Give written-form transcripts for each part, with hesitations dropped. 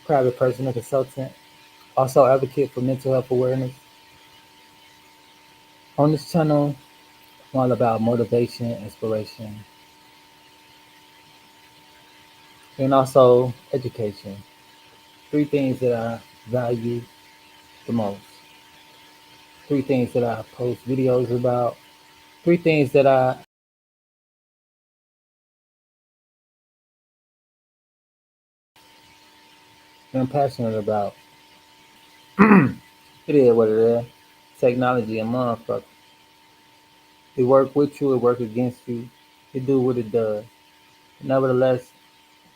private personal consultant, also advocate for mental health awareness. On this channel, I'm all about motivation, inspiration, and also education. Three things that I value the most. Three things that I post videos about. Three things that I'm passionate about. It is what it is. Technology and motherfucker. It work with you, it work against you. It do what it does. Nevertheless,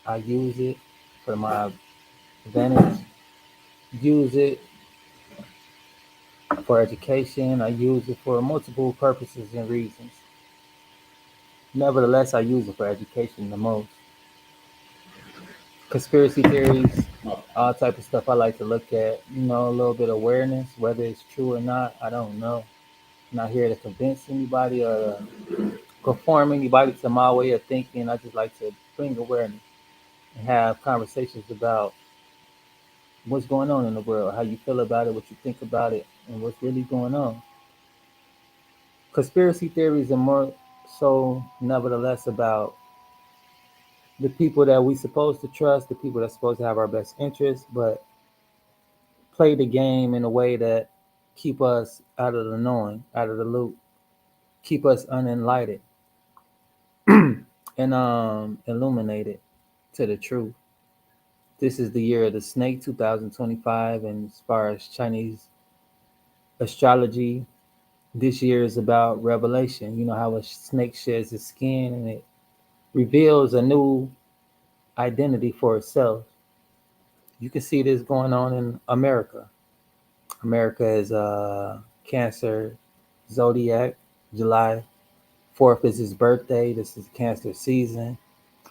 I use it for my advantage. Use it for education. I use it for multiple purposes and reasons. Nevertheless, I use it for education the most. Conspiracy theories, all type of stuff I like to look at. A little bit of awareness, whether it's true or not, I don't know. I'm not here to convince anybody or conform anybody to my way of thinking. I just like to bring awareness and have conversations about what's going on in the world, how you feel about it, what you think about it, and what's really going on. Conspiracy theories are more so, nevertheless, about the people that we supposed to trust, the people that's supposed to have our best interests, but play the game in a way that keep us out of the knowing, out of the loop, keep us unenlightened and illuminated to the truth. This is the year of the snake, 2025, and as far as Chinese astrology, this year is about revelation. You know how a snake sheds its skin and it reveals a new identity for itself. You can see this going on in America. America is Cancer zodiac. July 4th is his birthday. This is Cancer season.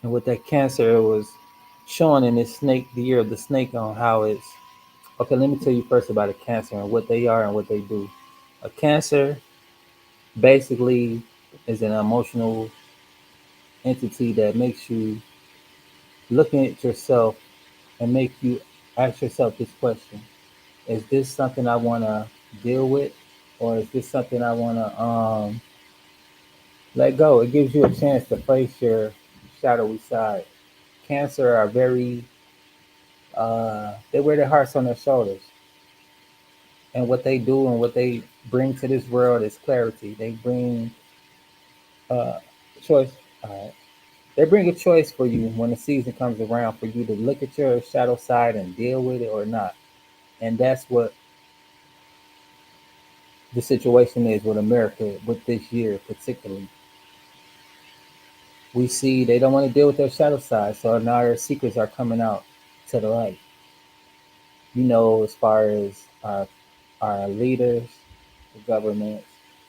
And with that Cancer, it was showing in this snake, the year of the snake, on how it's. Okay, let me tell you first about a Cancer and what they are and what they do. A Cancer basically is an emotional entity that makes you looking at yourself and make you ask yourself this question: is this something I want to deal with, or is this something I want to let go? It gives you a chance to face your shadowy side. Cancer are very they wear their hearts on their shoulders, and what they do and what they bring to this world is clarity. They bring uh, choice. They bring a choice for you when the season comes around for you to look at your shadow side and deal with it or not. And that's what the situation is with America with this year particularly. We see they don't want to deal with their shadow side, so now their secrets are coming out to the light. As far as our leaders, the government,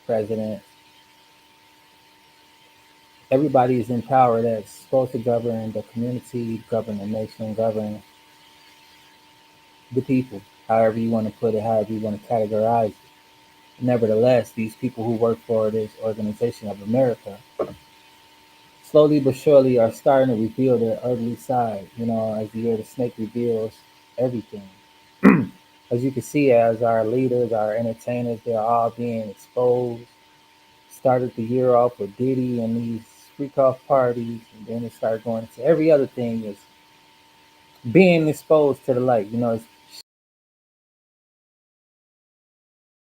presidents, everybody is in power that's supposed to govern the community, govern the nation, govern the people, however you want to put it, however you want to categorize it. Nevertheless, these people who work for this organization of America slowly but surely are starting to reveal their ugly side, as the year of the snake reveals everything. As you can see, as our leaders, our entertainers, they're all being exposed. Started the year off with Diddy and these freak off parties, and then it started going to every other thing is being exposed to the light. It's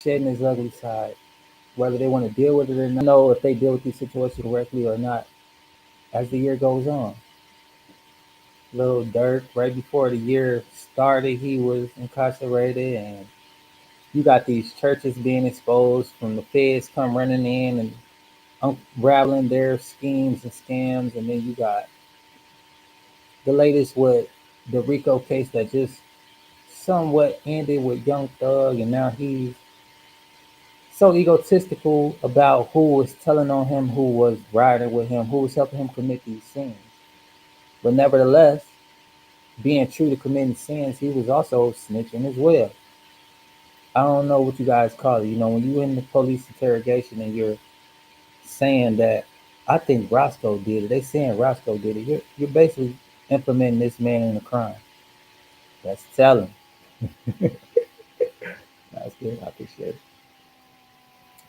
shedding his ugly side, whether they want to deal with it or not. Know if they deal with these situations correctly or not as the year goes on. Little Dirk, right before the year started, he was incarcerated, and you got these churches being exposed from the feds come running in and unraveling their schemes and scams, and then you got the latest with the Rico case that just somewhat ended with Young Thug, and now he's so egotistical about who was telling on him, who was riding with him, who was helping him commit these sins. But nevertheless, being true to committing sins, he was also snitching as well. I don't know what you guys call it. When you're in the police interrogation and you're saying that I think Roscoe did it, they saying Roscoe did it. You're basically implementing this man in a crime. That's talent. That's good. I appreciate it.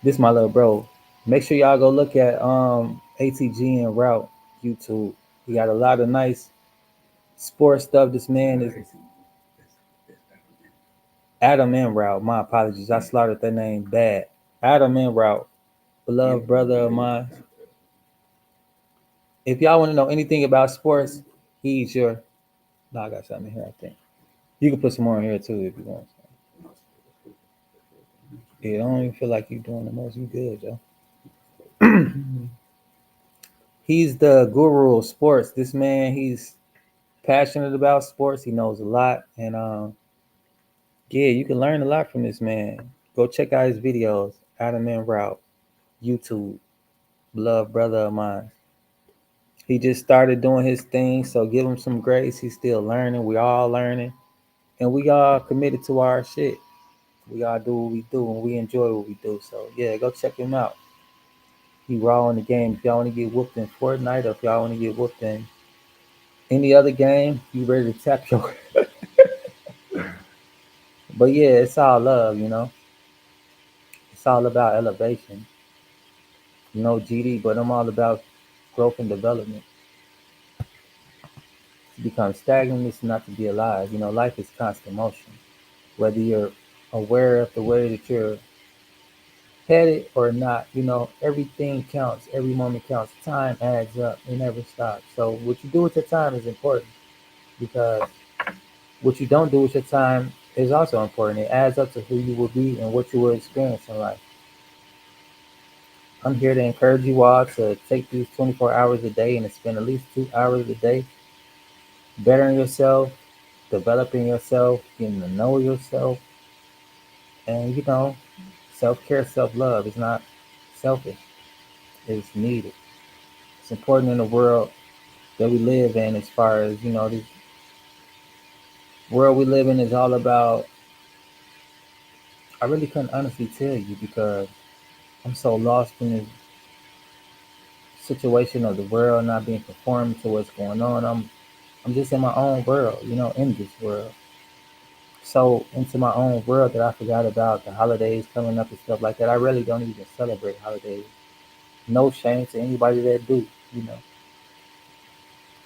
This my little bro. Make sure y'all go look at ATG and Route YouTube. He got a lot of nice sports stuff. This man is Adam and Route. My apologies. I slaughtered that name bad. Adam and Route, beloved brother of mine. If y'all want to know anything about sports, he's your. No, I got something here. I think you can put some more in here too if you want. Yeah, I don't even feel like you doing the most. You good, Joe. He's the guru of sports. This man, he's passionate about sports. He knows a lot, and yeah, you can learn a lot from this man. Go check out his videos. Adam and Route, YouTube, beloved brother of mine. He just started doing his thing, so give him some grace. He's still learning. We all learning, and we all committed to our shit. We all do what we do, and we enjoy what we do. So yeah, go check him out. He raw in the game. If y'all want to get whooped in Fortnite, or if y'all want to get whooped in any other game, you ready to tap your. But yeah, it's all love, you know. It's all about elevation. You know, GD, but I'm all about growth and development. To become stagnant is not to be alive. You know, life is constant motion. Whether you're aware of the way that you're headed or not, you know, everything counts. Every moment counts. Time adds up. It never stops. So what you do with your time is important because what you don't do with your time is also important. It adds up to who you will be and what you will experience in life. I'm here to encourage you all to take these 24 hours a day and to spend at least 2 hours a day bettering yourself, developing yourself, getting to know yourself, and you know, self care, self love is not selfish, it's needed. It's important in the world that we live in, as far as you know, this world we live in is all about. I really couldn't honestly tell you because I'm so lost in this situation of the world not being conformed to what's going on. I'm just in my own world, you know, in this world. So into my own world that I forgot about the holidays coming up and stuff like that. I really don't even celebrate holidays. No shame to anybody that do, you know.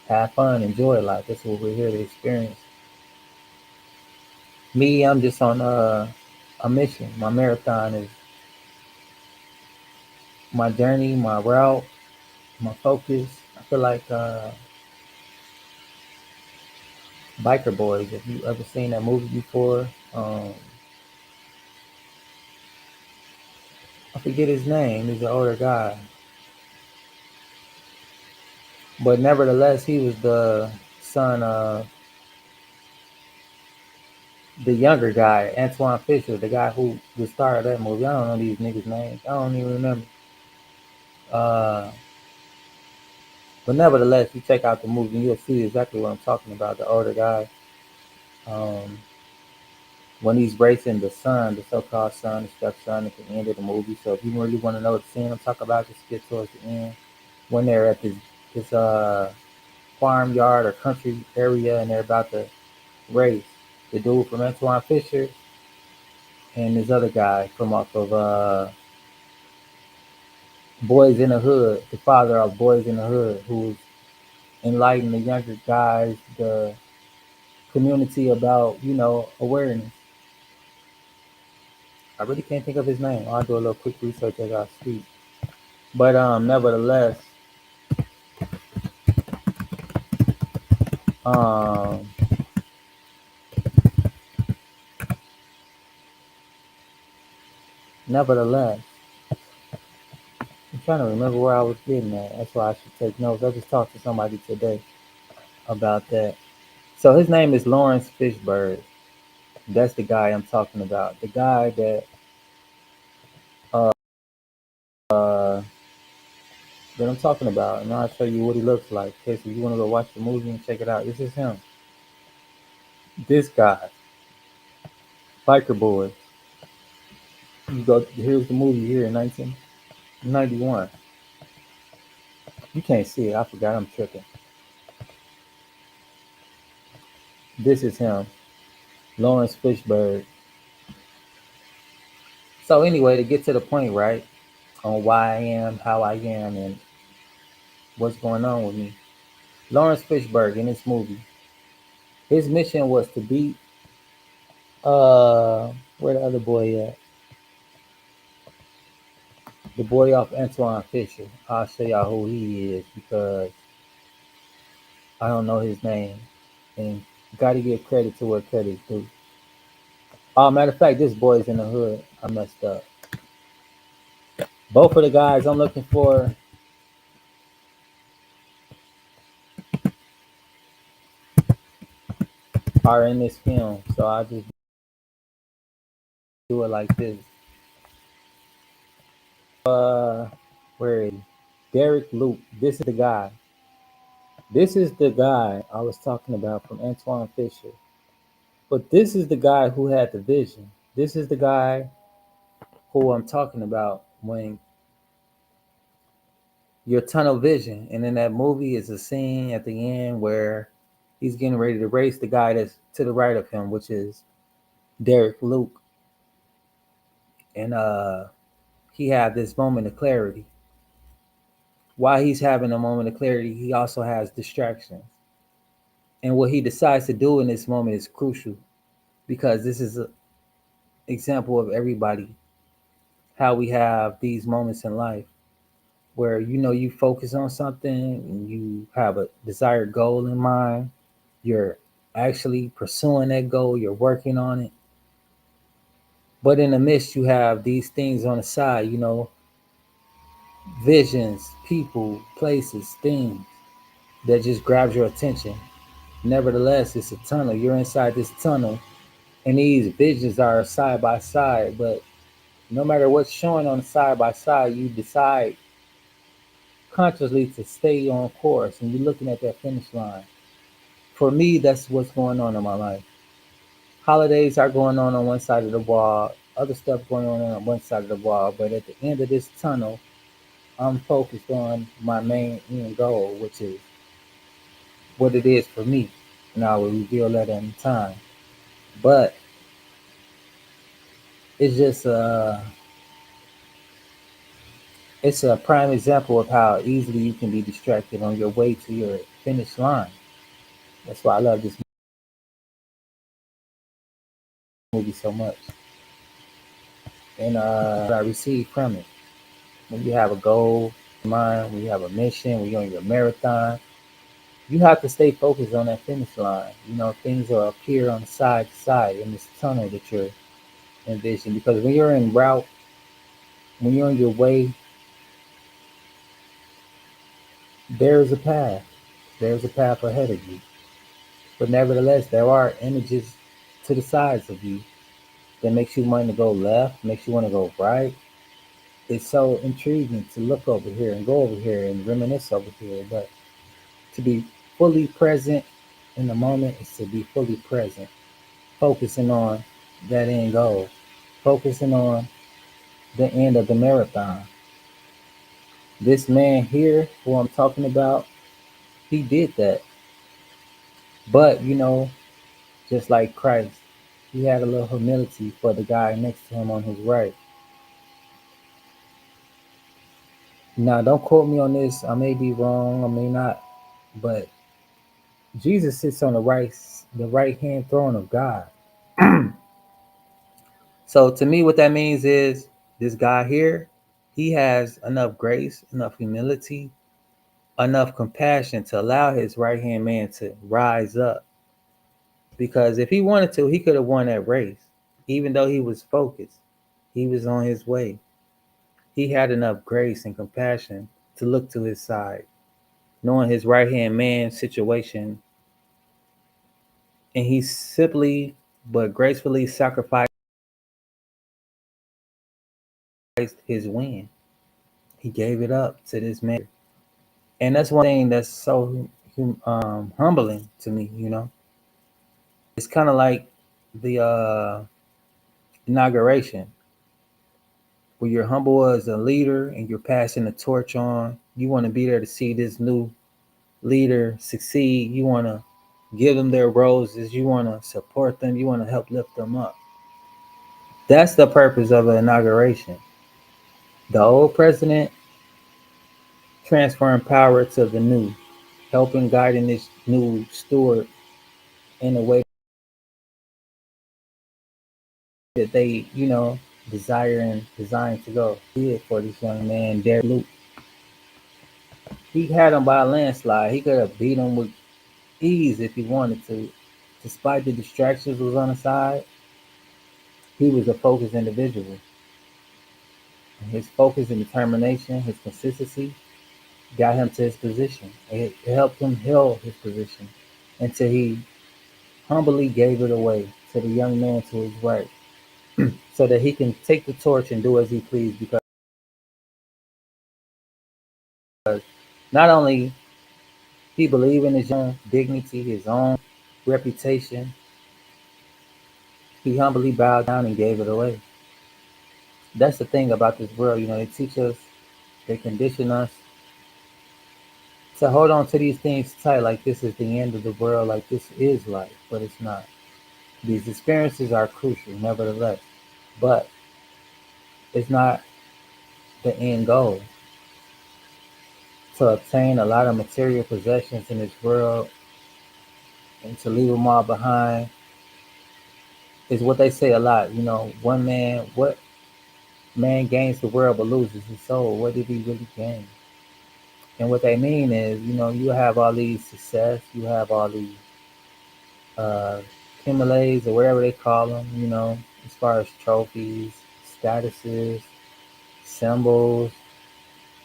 Have fun, enjoy life. That's what we're here to experience. Me, I'm just on a mission. My marathon is my journey, my route, my focus. I feel like Biker Boys. If you ever seen that movie before, I forget his name. He's an older guy, but nevertheless, he was the son of the younger guy, Antoine Fisher, the guy who the star of that movie. I don't know these niggas' names. I don't even remember. Uh, but nevertheless, you check out the movie and you'll see exactly what I'm talking about. The older guy, um, when he's racing the son, the so-called son, the stepson, at the end of the movie. So if you really want to know the scene I'm talking about, just get towards the end when they're at this farmyard or country area and they're about to race. The dude from Antoine Fisher and this other guy from off of Boys in the Hood, the father of Boys in the Hood, who's enlightening the younger guys, the community about, you know, awareness. I really can't think of his name. I'll do a little quick research as I speak. But nevertheless, um, nevertheless, I'm trying to remember where I was getting at. That's why I should take notes. I just talked to somebody today about that. So his name is Lawrence Fishburne. That's the guy I'm talking about. The guy uh, uh, that I'm talking about, and I'll show you what he looks like. Okay, so you want to go watch the movie and check it out. This is him. This guy, Biker Boy. You go. Here's the movie here in 1991. You can't see it. I forgot. I'm tripping. This is him. Lawrence Fishburne. So anyway, to get to the point, right, on why I am how I am and what's going on with me. Lawrence Fishburne in this movie, his mission was to beat where the other boy at? The boy off Antoine Fisher. I'll show y'all who he is because I don't know his name. And gotta give credit to where credit's due. Matter of fact, this boy's in the hood. I messed up. Both of the guys I'm looking for are in this film. So I just do it like this. Uh where is he? Derek Luke. This is the guy. This is the guy I was talking about from Antoine Fisher. But this is the guy who had the vision. This is the guy who I'm talking about when your tunnel vision. And in that movie is a scene at the end where he's getting ready to race the guy that's to the right of him, which is Derek Luke. And he had this moment of clarity. While he's having a moment of clarity, he also has distractions. And what he decides to do in this moment is crucial because this is an example of everybody how we have these moments in life where you focus on something and you have a desired goal in mind. You're actually pursuing that goal, you're working on it. But in the midst, you have these things on the side, visions, people, places, things that just grabs your attention. Nevertheless, it's a tunnel. You're inside this tunnel, and these visions are side by side. But no matter what's showing on the side by side, you decide consciously to stay on course, and you're looking at that finish line. For me, that's what's going on in my life. Holidays are going on one side of the wall, other stuff going on one side of the wall, but at the end of this tunnel, I'm focused on my main end goal, which is what it is for me. And I will reveal that in time. But it's just it's a prime example of how easily you can be distracted on your way to your finish line. That's why I love this movie so much. And I receive from it. When you have a goal in mind, when you have a mission, when you're on your marathon, you have to stay focused on that finish line. Things will appear on the side to side in this tunnel that you're envisioning. Because when you're en route, when you're on your way, there's a path. There's a path ahead of you. But nevertheless, there are images to the sides of you that makes you want to go left, makes you want to go right. It's so intriguing to look over here and go over here and reminisce over here. But to be fully present in the moment is to be fully present, focusing on that end goal, focusing on the end of the marathon. This man here, who I'm talking about, he did that. But, just like Christ, he had a little humility for the guy next to him on his right. Now, don't quote me on this. I may be wrong, I may not. But Jesus sits on the right hand throne of God. So to me, what that means is this guy here, he has enough grace, enough humility, enough compassion to allow his right hand man to rise up. Because if he wanted to, he could have won that race. Even though he was focused, he was on his way. He had enough grace and compassion to look to his side, knowing his right hand man's situation, and he simply but gracefully sacrificed his win. He gave it up to this man. And that's one thing that's so humbling to me. It's kind of like the inauguration where you're humble as a leader and you're passing the torch on. You want to be there to see this new leader succeed. You want to give them their roses, you want to support them, you want to help lift them up. That's the purpose of an inauguration. The old president transferring power to the new, helping guiding this new steward in a way that they, desire and designed to go. Did for this young man, Derek Luke. He had him by a landslide. He could have beat him with ease if he wanted to. Despite the distractions was on the side, he was a focused individual. His focus and determination, his consistency, got him to his position. It helped him heal his position until he humbly gave it away to the young man to his right, so that he can take the torch and do as he pleased. Because not only he believed in his own dignity, his own reputation, he humbly bowed down and gave it away. That's the thing about this world. They teach us, they condition us to hold on to these things tight, like this is the end of the world, like this is life, but it's not. These experiences are crucial, nevertheless, but it's not the end goal. To obtain a lot of material possessions in this world and to leave them all behind is what they say a lot. What man gains the world but loses his soul? What did he really gain? And what they mean is, you have all these success, you have all these uh, accumulates or whatever they call them, as far as trophies, statuses, symbols,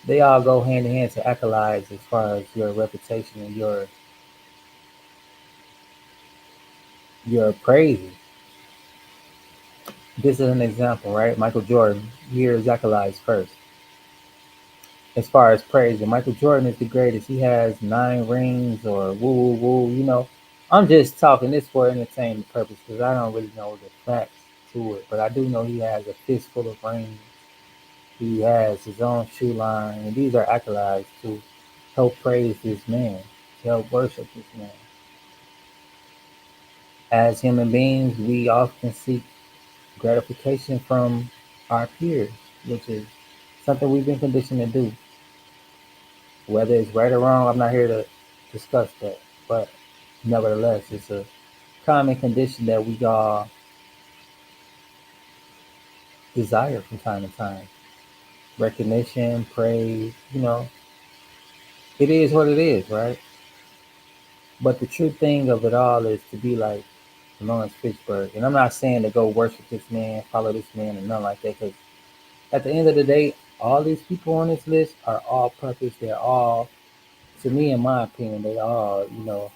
they all go hand in hand to accolades as far as your reputation and your praise. This is an example, right? Michael Jordan, here's accolades first. As far as praise, and Michael Jordan is the greatest. He has 9 rings or woo woo woo. I'm just talking this for entertainment purpose because I don't really know the facts to it, but I do know he has a fistful of rings. He has his own shoe line, and these are accolades to help praise this man, to help worship this man. As human beings, we often seek gratification from our peers, which is something we've been conditioned to do. Whether it's right or wrong, I'm not here to discuss that. But nevertheless, it's a common condition that we all desire from time to time. Recognition, praise, it is what it is, right? But the true thing of it all is to be like Lawrence Fishburne. And I'm not saying to go worship this man, follow this man, and nothing like that. Because at the end of the day, all these people on this list are all purpose. They're all, to me, in my opinion, they all,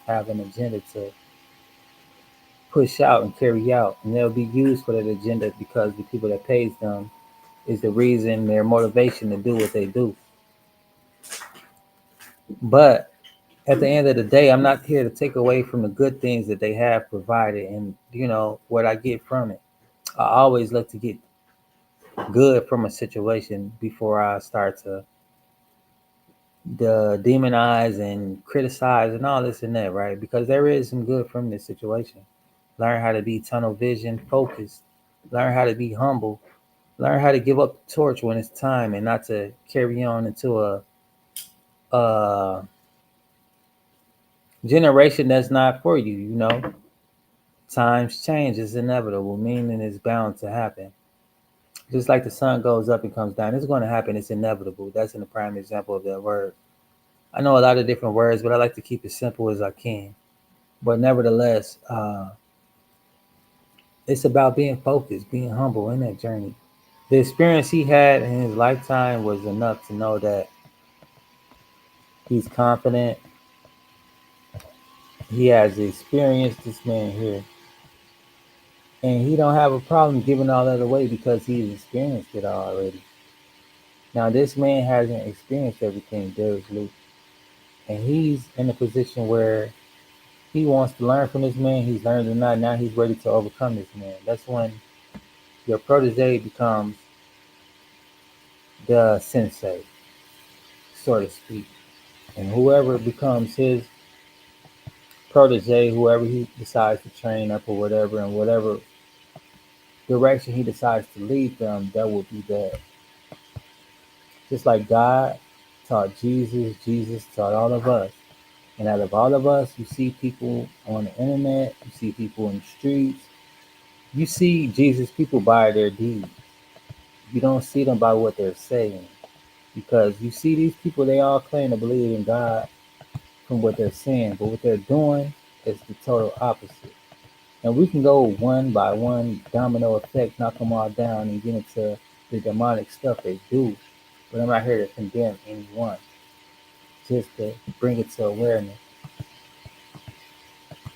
have an agenda to push out and carry out. And they'll be used for that agenda because the people that pays them is the reason, their motivation to do what they do. But at the end of the day, I'm not here to take away from the good things that they have provided and, what I get from it. I always look to get good from a situation before I start to demonize and criticize and all this and that, right? Because there is some good from this situation. Learn how to be tunnel vision focused. Learn how to be humble. Learn how to give up the torch when it's time and not to carry on into a generation that's not for you. Times change is inevitable, meaning it's bound to happen. Just like the sun goes up and comes down, it's going to happen. It's inevitable. That's in a prime example of that word. I know a lot of different words, but I like to keep it simple as I can. But nevertheless, it's about being focused, being humble in that journey. The experience he had in his lifetime was enough to know that he's confident. He has experienced this man here, and he don't have a problem giving all that away because he's experienced it already. Now, this man hasn't experienced everything, Darius Luke, and he's in a position where he wants to learn from this man. He's learned or not. Now he's ready to overcome this man. That's when your protege becomes the sensei, so to speak. And whoever becomes his protege, whoever he decides to train up or whatever, and whatever direction he decides to lead them, that will be that. Just like God taught Jesus, Jesus taught all of us. And out of all of us, you see people on the internet, you see people in the streets, you see Jesus people by their deeds. You don't see them by what they're saying. Because you see these people, they all claim to believe in God from what they're saying, but what they're doing is the total opposite. And we can go one by one, domino effect, knock them all down and get into the demonic stuff they do. But I'm not here to condemn anyone, just to bring it to awareness.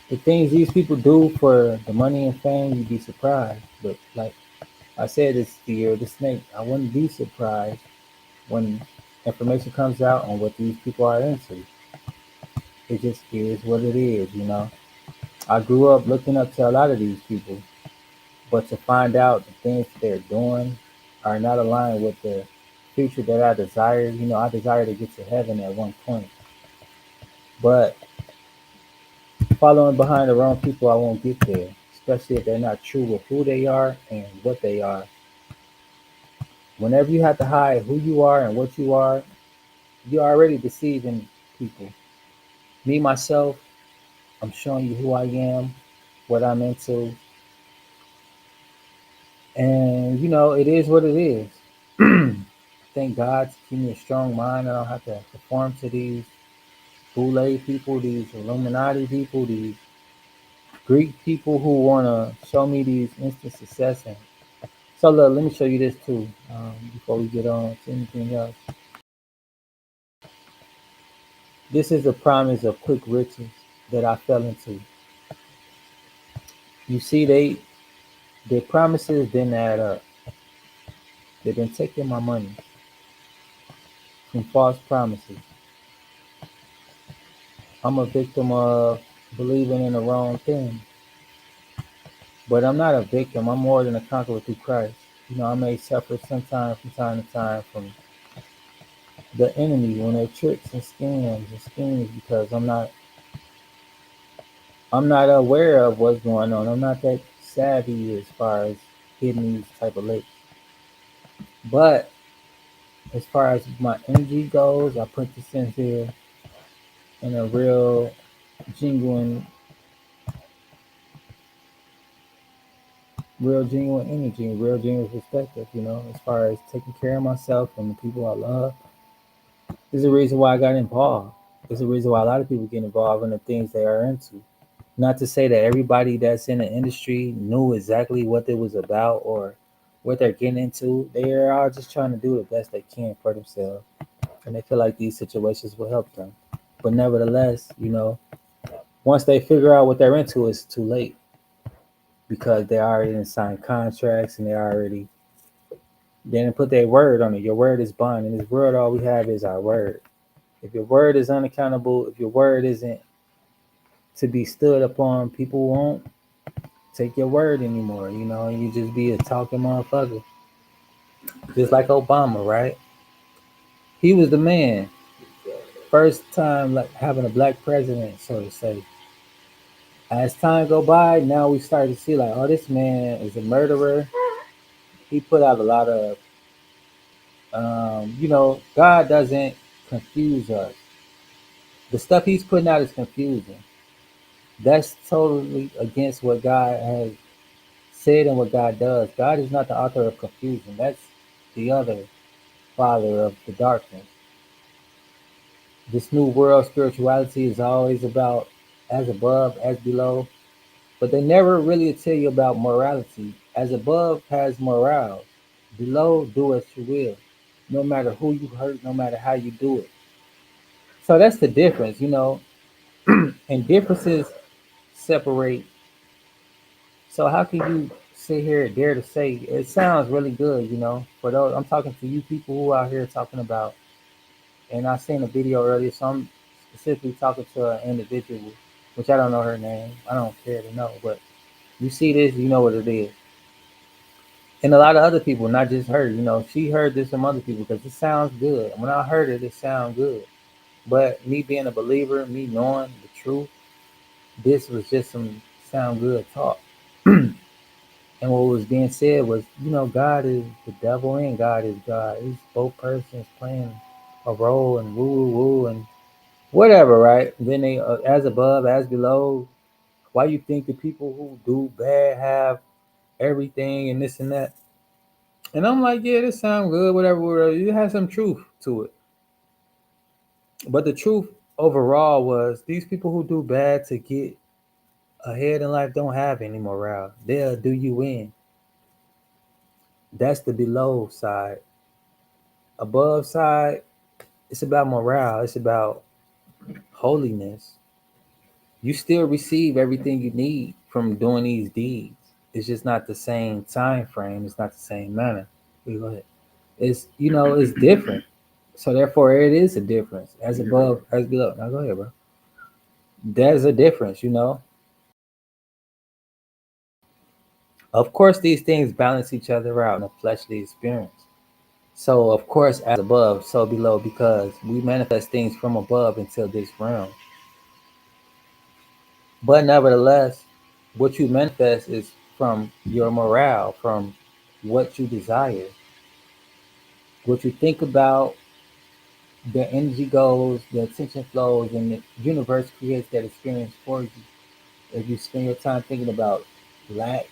The things these people do for the money and fame, you'd be surprised. But like I said, it's the year of the snake. I wouldn't be surprised when information comes out on what these people are into. It just is what it is, you know. I grew up looking up to a lot of these people, but to find out the things that they're doing are not aligned with the future that I desire. You know, I desire to get to heaven at one point, but following behind the wrong people, I won't get there, especially if they're not true with who they are and what they are. Whenever you have to hide who you are and what you are, you're already deceiving people. Me, myself, I'm showing you who I am, what I'm into, and you know, it is what it is. Thank God to give me a strong mind. I don't have to conform to these Boule people, these Illuminati people, these Greek people who want to show me these instant success. And so, look, let me show you this too before we get on to anything else. This is a promise of quick riches that I fell into. You see, their promises didn't add up. They've been taking my money from false promises. I'm a victim of believing in the wrong thing. But I'm not a victim. I'm more than a conqueror through Christ. You know, I may suffer sometimes from time to time from the enemy when they're tricks and scams and schemes because I'm not aware of what's going on. I'm not that savvy as far as hitting these type of licks. But as far as my energy goes, I put this in here in a genuine, real genuine energy, real genuine perspective. You know, as far as taking care of myself and the people I love. There's a reason why I got involved. There's a reason why a lot of people get involved in the things they are into. Not to say that everybody that's in the industry knew exactly what it was about or what they're getting into. They are all just trying to do the best they can for themselves. And they feel like these situations will help them. But nevertheless, you know, once they figure out what they're into, it's too late because they already signed contracts and they didn't put their word on it. Your word is bond. In this world, all we have is our word. If your word is unaccountable, if your word isn't to be stood upon, people won't take your word anymore. You know, you just be a talking motherfucker. Just like Obama, right? He was the man. First time like having a black president, so to say. As time go by, now we start to see like, oh, this man is a murderer. He put out a lot of, you know, God doesn't confuse us. The stuff he's putting out is confusing. That's totally against what God has said and what God does. God is not the author of confusion. That's the other father of the darkness. This new world spirituality is always about as above, as below, but they never really tell you about morality. As above has morale, below do as you will, no matter who you hurt, no matter how you do it. So that's the difference, you know, and differences separate. So how can you sit here and dare to say it sounds really good, you know? For those I'm talking to you people who out here talking about, and I seen a video earlier, so I'm specifically talking to an individual, which I don't know her name. I don't care to know, but you see this, you know what it is. And a lot of other people, not just her, you know, she heard this from other people because it sounds good. When I heard it, it sounded good. But me being a believer, me knowing the truth, This was just some sound good talk. And what was being said was, God is the devil and God is God. It's both persons playing a role and woo woo woo and whatever, right? Then they, as above, as below. Why you think the people who do bad have everything and this and that? And I'm like, yeah, this sounds good, whatever, whatever. It has some truth to it. But the truth overall was these people who do bad to get ahead in life don't have any morale. They'll do you in. That's the below side. Above side, it's about morale. It's about holiness. You still receive everything you need from doing these deeds. It's just not the same time frame. It's not the same manner. Go ahead. It's different. So therefore, it is a difference. As above, as below. Now go ahead, bro. There's a difference. Of course, these things balance each other out in a fleshly experience. So, of course, as above, so below, because we manifest things from above until this realm. But nevertheless, what you manifest is from your morale, from what you desire, what you think about, the energy goes, the attention flows, and the universe creates that experience for you. If you spend your time thinking about lack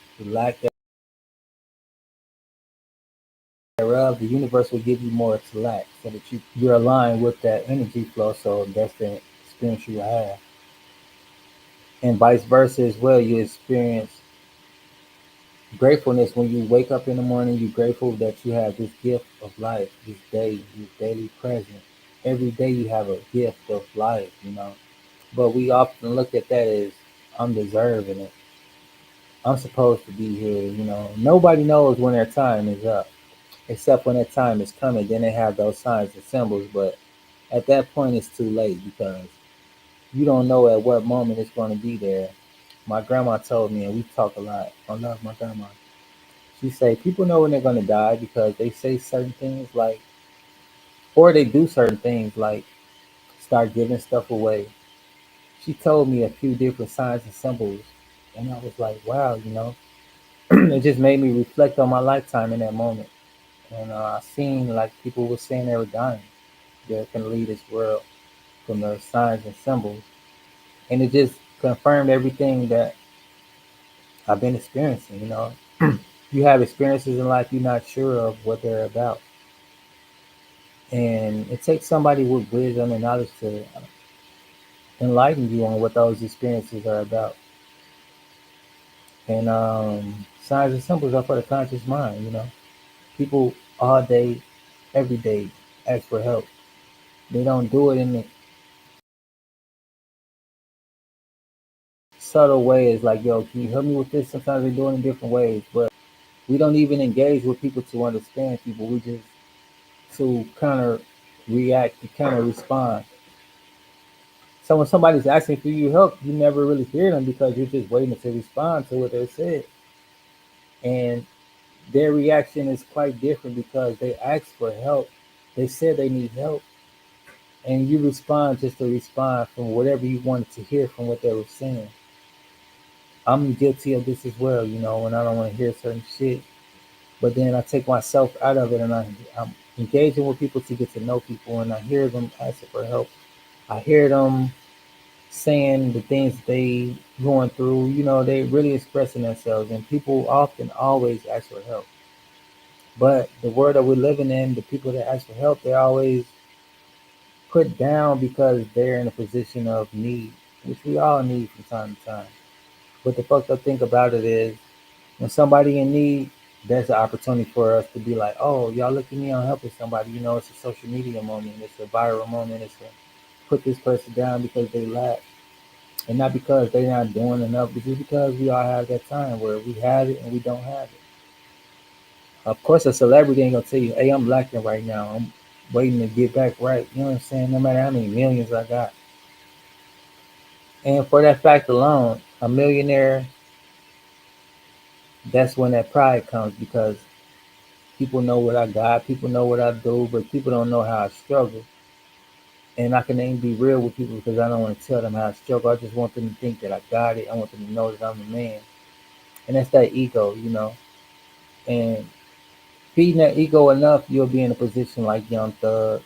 thereof, the universe will give you more to lack so that you're aligned with that energy flow. So that's the experience you have. And vice versa as well. You experience gratefulness when you wake up in the morning. You're grateful that you have this gift of life, this day, this daily present. Every day you have a gift of life. But we often look at that as I'm deserving it. I'm supposed to be here. Nobody knows when their time is up, except when that time is coming. Then they have those signs and symbols. But at that point, it's too late because you don't know at what moment it's going to be there. My grandma told me, and we talk a lot. I love my grandma. She say people know when they're going to die because they say certain things like, or they do certain things like start giving stuff away. She told me a few different signs and symbols, and I was like, wow. It just made me reflect on my lifetime in that moment. And I seen like people were saying they were dying. They're going to leave this world from the signs and symbols. And it just confirmed everything that I've been experiencing. You have experiences in life you're not sure of what they're about. And it takes somebody with wisdom and knowledge to enlighten you on what those experiences are about. And signs and symbols are for the conscious mind. People all day, every day ask for help. They don't do it in the subtle ways like, yo, can you help me with this? Sometimes they do it in different ways, but we don't even engage with people to understand people. We just to counter react, to counter respond. So when somebody's asking for your help, you never really hear them because you're just waiting to respond to what they said. And their reaction is quite different because they asked for help. They said they need help. And you respond just to respond from whatever you wanted to hear from what they were saying. I'm guilty of this as well, when I don't want to hear certain shit. But then I take myself out of it and I'm engaging with people to get to know people and I hear them asking for help. I hear them saying the things they going through, they really expressing themselves and people often always ask for help. But the world that we're living in, the people that ask for help, they're always put down because they're in a position of need, which we all need from time to time. But the fucked up thing about it is when somebody in need, there's an opportunity for us to be like, oh, y'all look at me, I'm helping somebody. It's a social media moment, it's a viral moment, it's a put this person down because they lack. And not because they're not doing enough, but just because we all have that time where we have it and we don't have it. Of course, a celebrity ain't gonna tell you, hey, I'm lacking right now. I'm waiting to get back right. You know what I'm saying? No matter how many millions I got. And for that fact alone, a millionaire, that's when that pride comes because people know what I got, people know what I do, but people don't know how I struggle. And I can even be real with people because I don't want to tell them how I struggle. I just want them to think that I got it. I want them to know that I'm the man. And that's that ego, you know. And feeding that ego enough, you'll be in a position like Young Thug.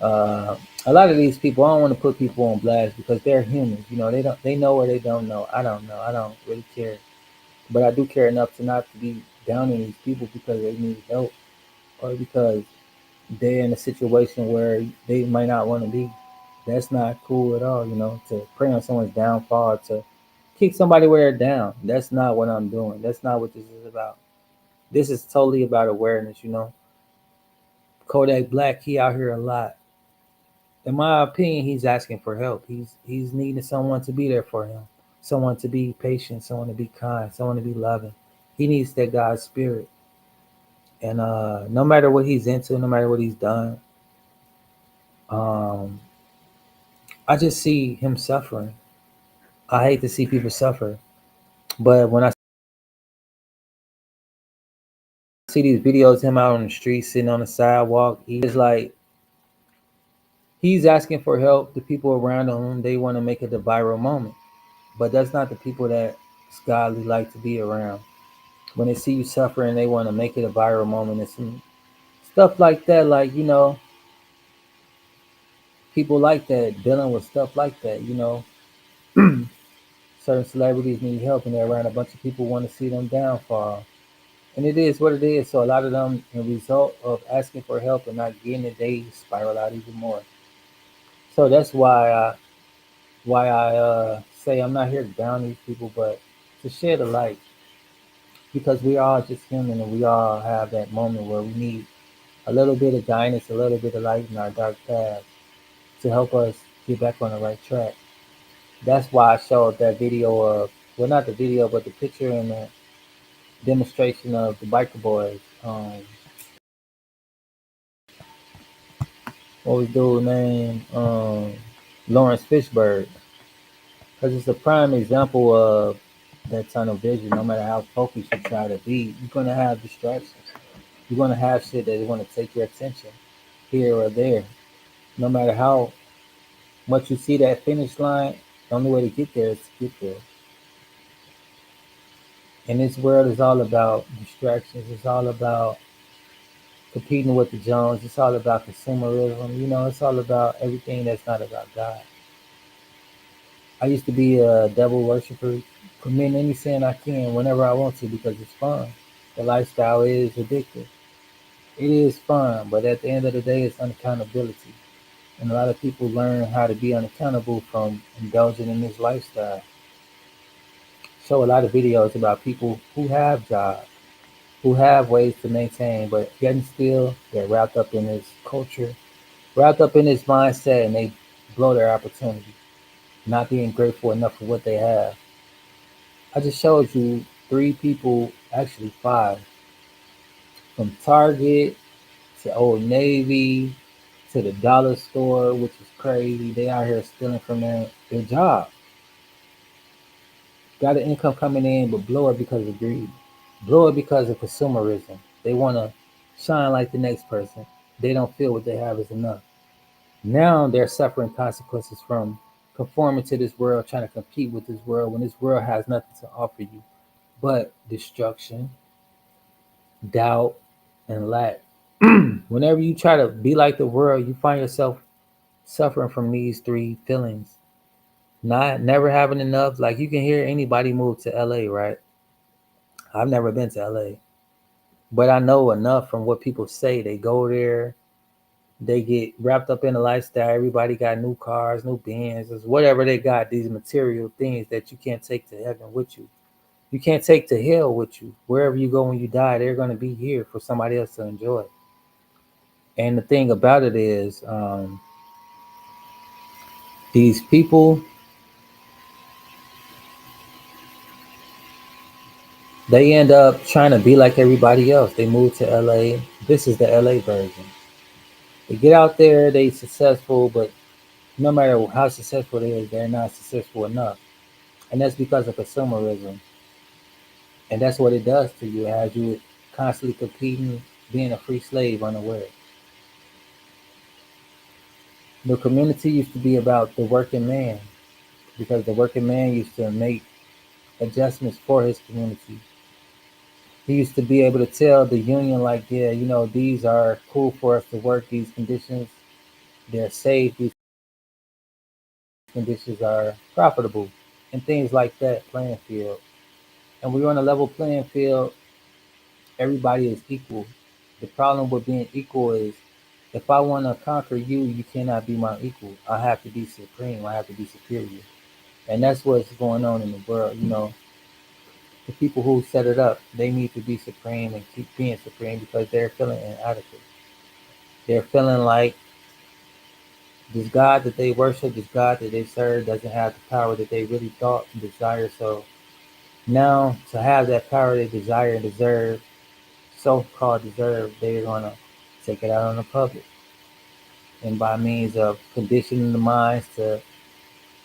Uh, a lot of these people, I don't want to put people on blast because they're humans. You know, they know or they don't know. I don't know. I don't really care. But I do care enough to not to be down on these people because they need help or because they're in a situation where they might not want to be. That's not cool at all, you know, to prey on someone's downfall, to kick somebody where they're down. That's not what I'm doing. That's not what this is about. This is totally about awareness, you know. Kodak Black, he out here a lot. In my opinion, he's asking for help. He's needing someone to be there for him, someone to be patient, someone to be kind, someone to be loving. He needs that God spirit. And no matter what he's into, no matter what he's done, um, I just see him suffering. I hate to see people suffer, but when I see these videos of him out on the street, sitting on the sidewalk, he's like he's asking for help. The people around him, they want to make it a viral moment, but that's not the people that godly like to be around. When they see you suffering, they want to make it a viral moment and some stuff like that. Like, you know, people like that dealing with stuff like that. You know, certain celebrities need help, and they're around a bunch of people want to see them downfall. And it is what it is. So a lot of them, in result of asking for help and not getting it, they spiral out even more. So that's why I say I'm not here to down these people, but to shed a light because we are just human and we all have that moment where we need a little bit of guidance, a little bit of light in our dark path to help us get back on the right track. That's why I showed that video of, well, not the video, but the picture and the demonstration of the biker boys. What was dude name? Lawrence Fishburne. Because it's a prime example of that tunnel vision. No matter how focused you try to be, you're gonna have distractions. You're gonna have shit that is gonna take your attention here or there. No matter how much you see that finish line, the only way to get there is to get there. And this world is all about distractions. It's all about competing with the Jones. It's all about consumerism. You know, it's all about everything that's not about God. I used to be a devil worshiper, commit any sin I can whenever I want to because it's fun. The lifestyle is addictive. It is fun, but at the end of the day, it's unaccountability. And a lot of people learn how to be unaccountable from indulging in this lifestyle. Show a lot of videos about people who have jobs, who have ways to maintain, but yet and still they're wrapped up in this culture, wrapped up in this mindset, and they blow their opportunity, not being grateful enough for what they have. I just showed you three people, actually five, from Target to Old Navy to the dollar store, which is crazy. They out here stealing from their job. Got an income coming in, but blow it because of greed. Blow it because of consumerism. They want to shine like the next person. They don't feel what they have is enough. Now they're suffering consequences from conforming to this world, trying to compete with this world when this world has nothing to offer you but destruction, doubt, and lack. Whenever you try to be like the world, you find yourself suffering from these three feelings. Not never having enough. Like you can hear anybody move to LA, right? I've never been to LA, but I know enough from what people say. They go there, they get wrapped up in the lifestyle. Everybody got new cars, new Benzes, whatever they got, these material things that you can't take to heaven with you. You can't take to hell with you. Wherever you go when you die, they're going to be here for somebody else to enjoy. And the thing about it is, these people, they end up trying to be like everybody else. They move to LA. This is the LA version. They get out there, they successful, but no matter how successful they is, they're not successful enough. And that's because of consumerism. And that's what it does to you. It has you constantly competing, being a free slave unaware. The community used to be about the working man because the working man used to make adjustments for his community. He used to be able to tell the union, like, yeah, these are cool for us to work, these conditions, they're safe, these conditions are profitable, and things like that, playing field. And we are on a level playing field, everybody is equal. The problem with being equal is if I want to conquer you, you cannot be my equal. I have to be supreme, I have to be superior. And that's what's going on in the world. The people who set it up, they need to be supreme and keep being supreme because they're feeling inadequate. They're feeling like this God that they worship, this God that they serve, doesn't have the power that they really thought and desire. So now, to have that power they desire and deserve, so-called deserve, they're gonna take it out on the public, and by means of conditioning the minds to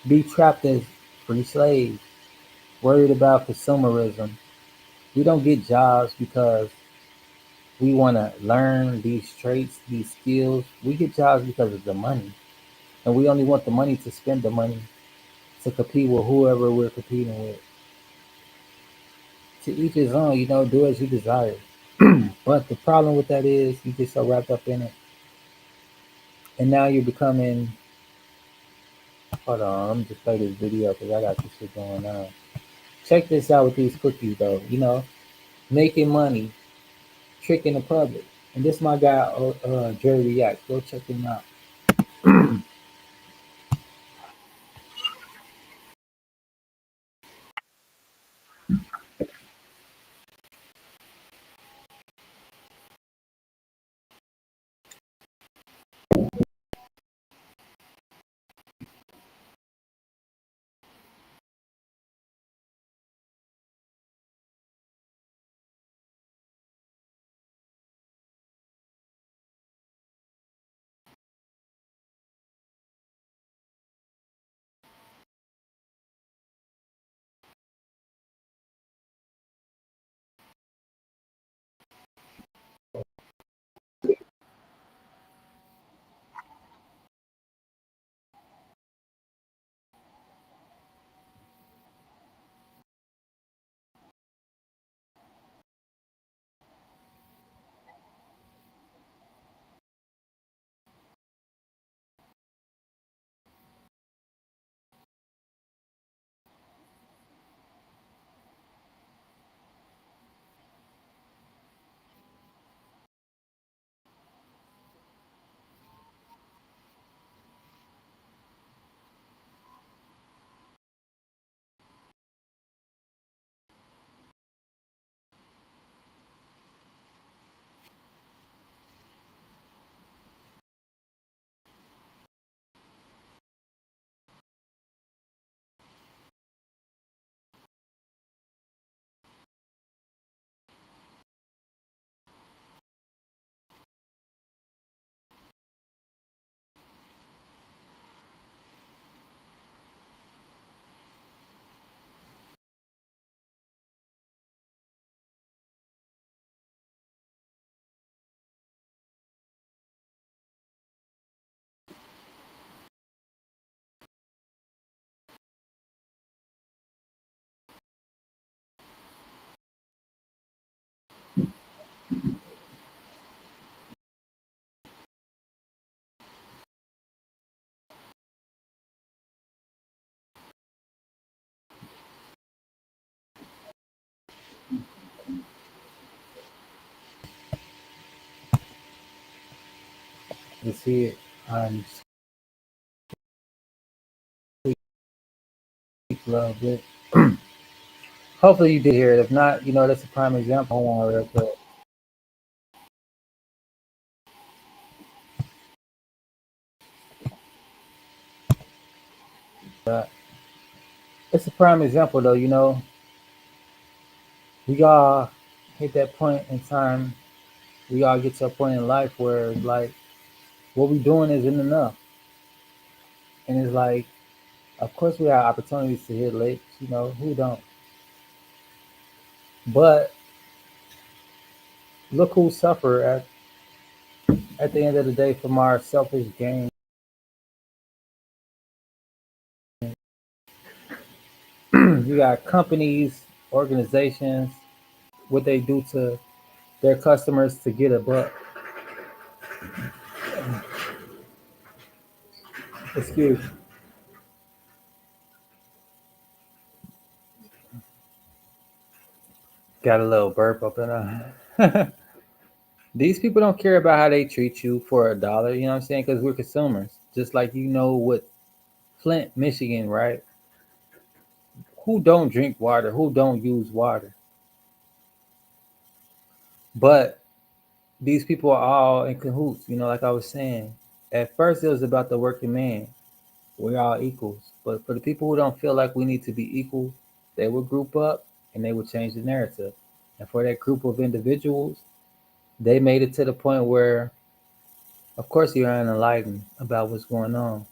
be trapped as free slaves, worried about consumerism. We don't get jobs because we want to learn these traits, these skills. We get jobs because of the money, and we only want the money to spend the money to compete with whoever we're competing with. To each his own, do as you desire. But the problem with that is you get so wrapped up in it, and now you're becoming. Hold on, let me just play this video because I got this shit going on. Check this out with these cookies, though. Making money, tricking the public, and this my guy, Jerry React. Go check him out. You see it on Speak Love Bit. Hopefully you did hear it. If not, that's a prime example. Hold on real quick. But it's a prime example, though. We all hit that point in time. We all get to a point in life where it's like what we doing isn't enough, and it's like, of course, we have opportunities to hit licks. Who don't? But look who suffer at the end of the day from our selfish gain. You got companies, organizations, what they do to their customers to get a buck. Excuse me. Got a little burp up in there. These people don't care about how they treat you for a dollar, you know what I'm saying? Because we're consumers. Just like you know what Flint, Michigan, right? Who don't drink water? Who don't use water? But these people are all in cahoots, you know, like I was saying. At first, it was about the working man. We're all equals. But for the people who don't feel like we need to be equal, they will group up and they will change the narrative. And for that group of individuals, they made it to the point where, of course, you're unenlightened about what's going on.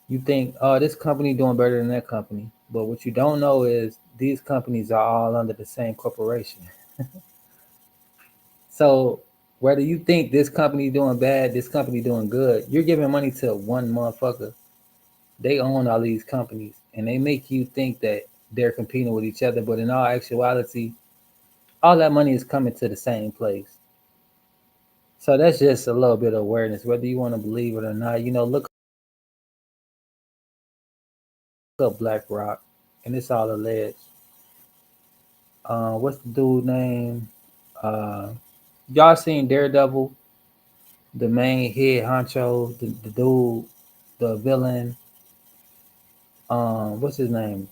You think, oh, this company doing better than that company. But what you don't know is these companies are all under the same corporation. So whether you think this company doing bad, this company doing good, you're giving money to one motherfucker. They own all these companies and they make you think that they're competing with each other, but in all actuality, all that money is coming to the same place. So that's just a little bit of awareness, whether you want to believe it or not. You know, look up BlackRock, and it's all alleged. What's the dude name? Uh, y'all seen Daredevil, the main head honcho, the dude, the villain. What's his name?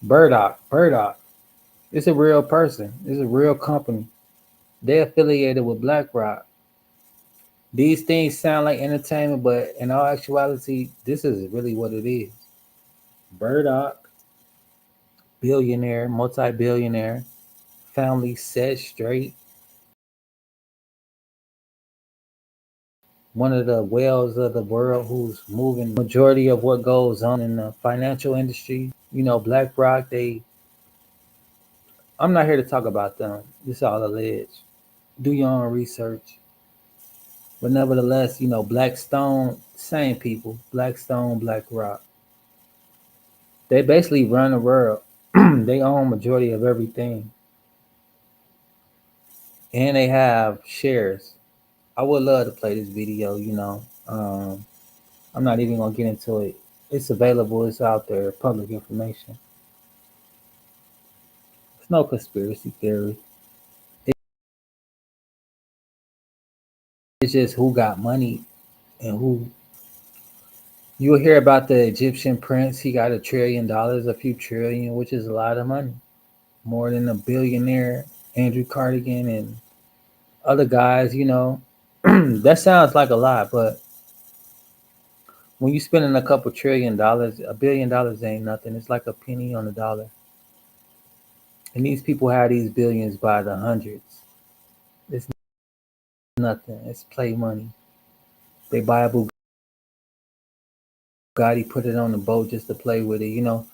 Burdock. Burdock. It's a real person. It's a real company. They're affiliated with BlackRock. These things sound like entertainment, but in all actuality, this is really what it is. Burdock, billionaire, multi-billionaire, family set straight, one of the whales of the world who's moving majority of what goes on in the financial industry. You know, BlackRock, I'm not here to talk about them. It's all alleged. Do your own research. But nevertheless, you know, Blackstone, same people. Blackstone, BlackRock. They basically run the world. They own majority of everything. And they have shares. I would love to play this video, you know. I'm not even gonna get into it. It's available, it's out there, public information. It's no conspiracy theory. It's just who got money and who. You'll hear about the Egyptian prince. He got $1 trillion, a few trillion, which is a lot of money, more than a billionaire Andrew Cardigan and other guys. You know, that sounds like a lot, but when you spending a couple $1 trillion, $1 billion ain't nothing. It's like a penny on a dollar. And these people have these billions by the hundreds. It's nothing. It's play money. They buy a Bugatti, put it on the boat just to play with it. You know,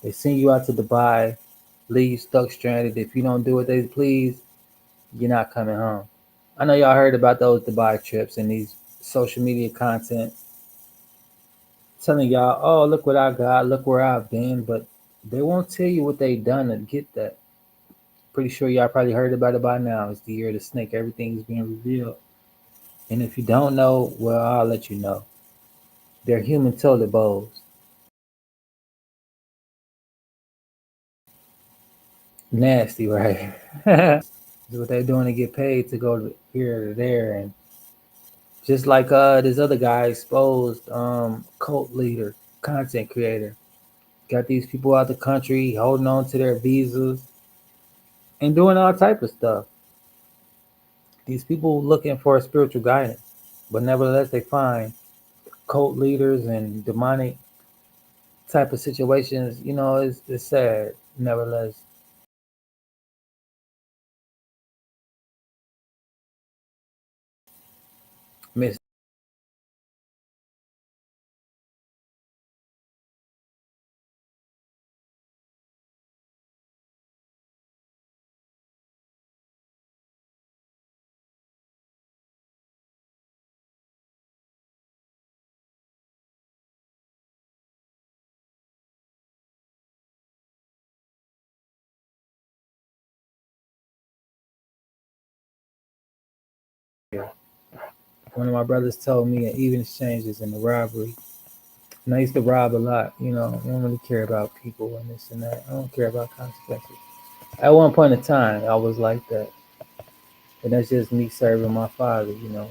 they send you out to Dubai, leave you stuck stranded. If you don't do what they please, you're not coming home. I know y'all heard about those Dubai trips and these social media content telling y'all, oh, look what I got, look where I've been, but they won't tell you what they done to get that. Pretty sure y'all probably heard about it by now. It's the year of the snake. Everything's being revealed. And if you don't know, well, I'll let you know. They're human toilet bowls. Nasty, right? It's what they're doing to get paid to go to here to there. And just like this other guy exposed, cult leader, content creator. Got these people out the country holding on to their visas and doing all type of stuff. These people looking for spiritual guidance, but nevertheless they find cult leaders and demonic type of situations. You know, it's sad. Nevertheless, miss One of my brothers told me an even exchanges in the robbery. And I used to rob a lot, I don't really care about people and this and that. I don't care about consequences. At one point in time, I was like that. And that's just me serving my father. The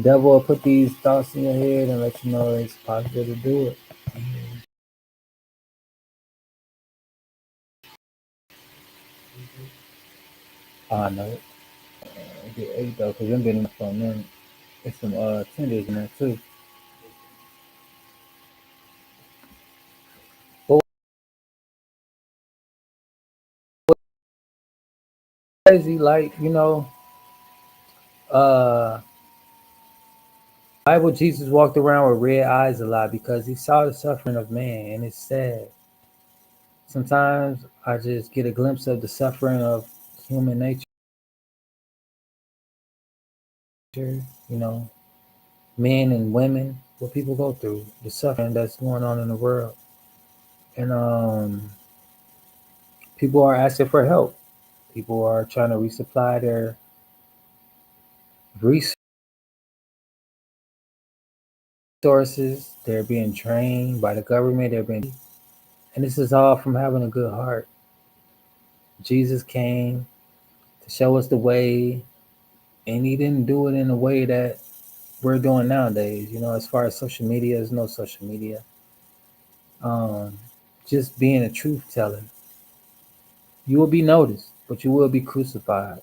devil will put these thoughts in your head and let you know it's possible to do it. I know it. I get eight though, because I'm getting for a minute. There's some tenders in there too. But crazy, like, uh Bible Jesus walked around with red eyes a lot because he saw the suffering of man, and it's sad. Sometimes I just get a glimpse of the suffering of human nature, you know, men and women, what people go through, the suffering that's going on in the world. And people are asking for help. People are trying to resupply their resources. They're being trained by the government. And this is all from having a good heart. Jesus came to show us the way, and he didn't do it in a way that we're doing nowadays. As far as social media, there's no social media. Um, just being a truth teller. You will be noticed, but you will be crucified.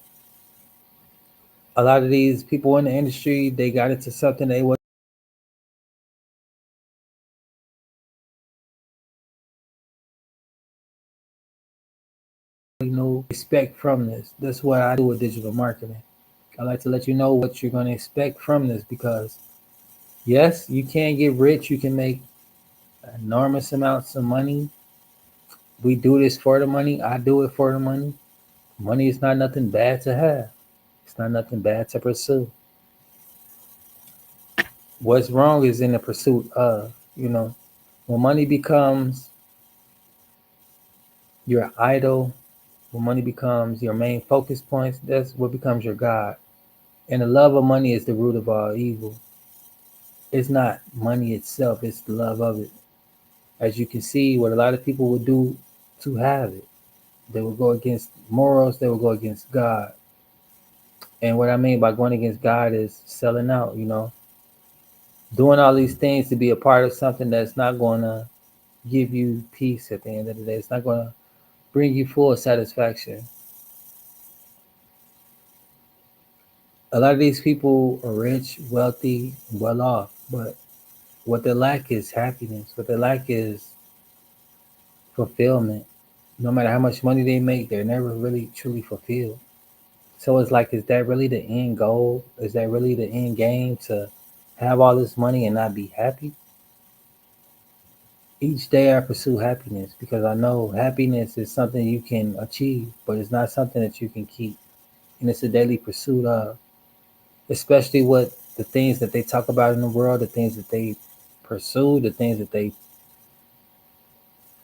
A lot of these people in the industry, they got into something they wasn't really no expect from this. That's what I do with digital marketing. I like to let you know what you're going to expect from this because, yes, you can get rich. You can make enormous amounts of money. We do this for the money. I do it for the money. Money is not nothing bad to have. It's not nothing bad to pursue. What's wrong is in the pursuit of, when money becomes your idol, when money becomes your main focus point, that's what becomes your God. And the love of money is the root of all evil. It's not money itself, it's the love of it. As you can see, what a lot of people would do to have it, they will go against morals, they will go against God. And what I mean by going against God is selling out, doing all these things to be a part of something that's not going to give you peace at the end of the day. It's not going to bring you full satisfaction. A lot of these people are rich, wealthy, well off, but what they lack is happiness. What they lack is fulfillment. No matter how much money they make, they're never really truly fulfilled. So it's like, is that really the end goal? Is that really the end game to have all this money and not be happy? Each day I pursue happiness because I know happiness is something you can achieve, but it's not something that you can keep. And it's a daily pursuit of, especially with the things that they talk about in the world, the things that they pursue, the things that they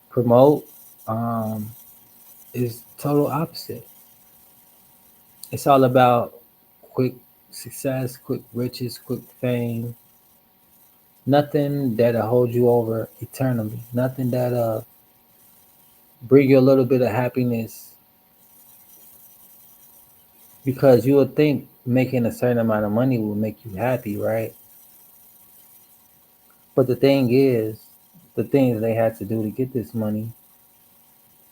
promote, um, is total opposite. It's all about quick success, quick riches, quick fame. Nothing that'll hold you over eternally. Nothing that'll bring you a little bit of happiness because you would think making a certain amount of money will make you happy, right? But the thing is, the things they had to do to get this money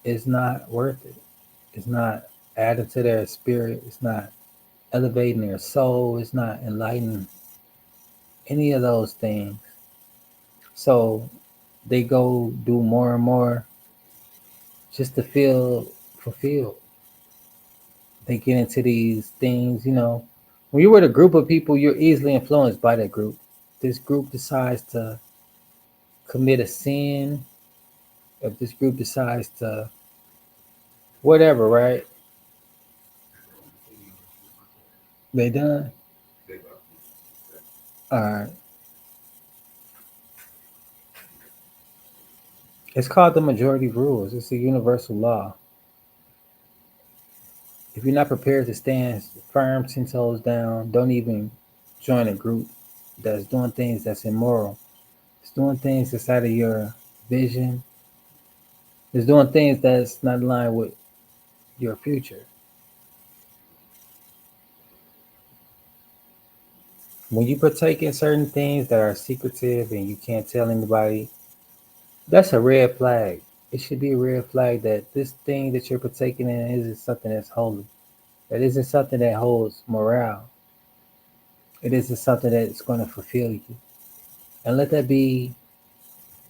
is not worth it. It's not adding to their spirit. It's not elevating their soul. It's not enlightening any of those things. So they go do more and more just to feel fulfilled. They get into these things. When you're with a group of people, you're easily influenced by that group. This group decides to commit a sin, if this group decides to whatever, right? They done. All right. It's called the majority rules. It's a universal law. If you're not prepared to stand firm 10 toes down, don't even join a group that's doing things that's immoral. It's doing things that's out of your vision. It's doing things that's not aligned with your future. When you partake in certain things that are secretive and you can't tell anybody, that's a red flag. It should be a red flag that this thing that you're partaking in isn't something that's holy. That isn't something that holds morale. It isn't something that's going to fulfill you. And let that be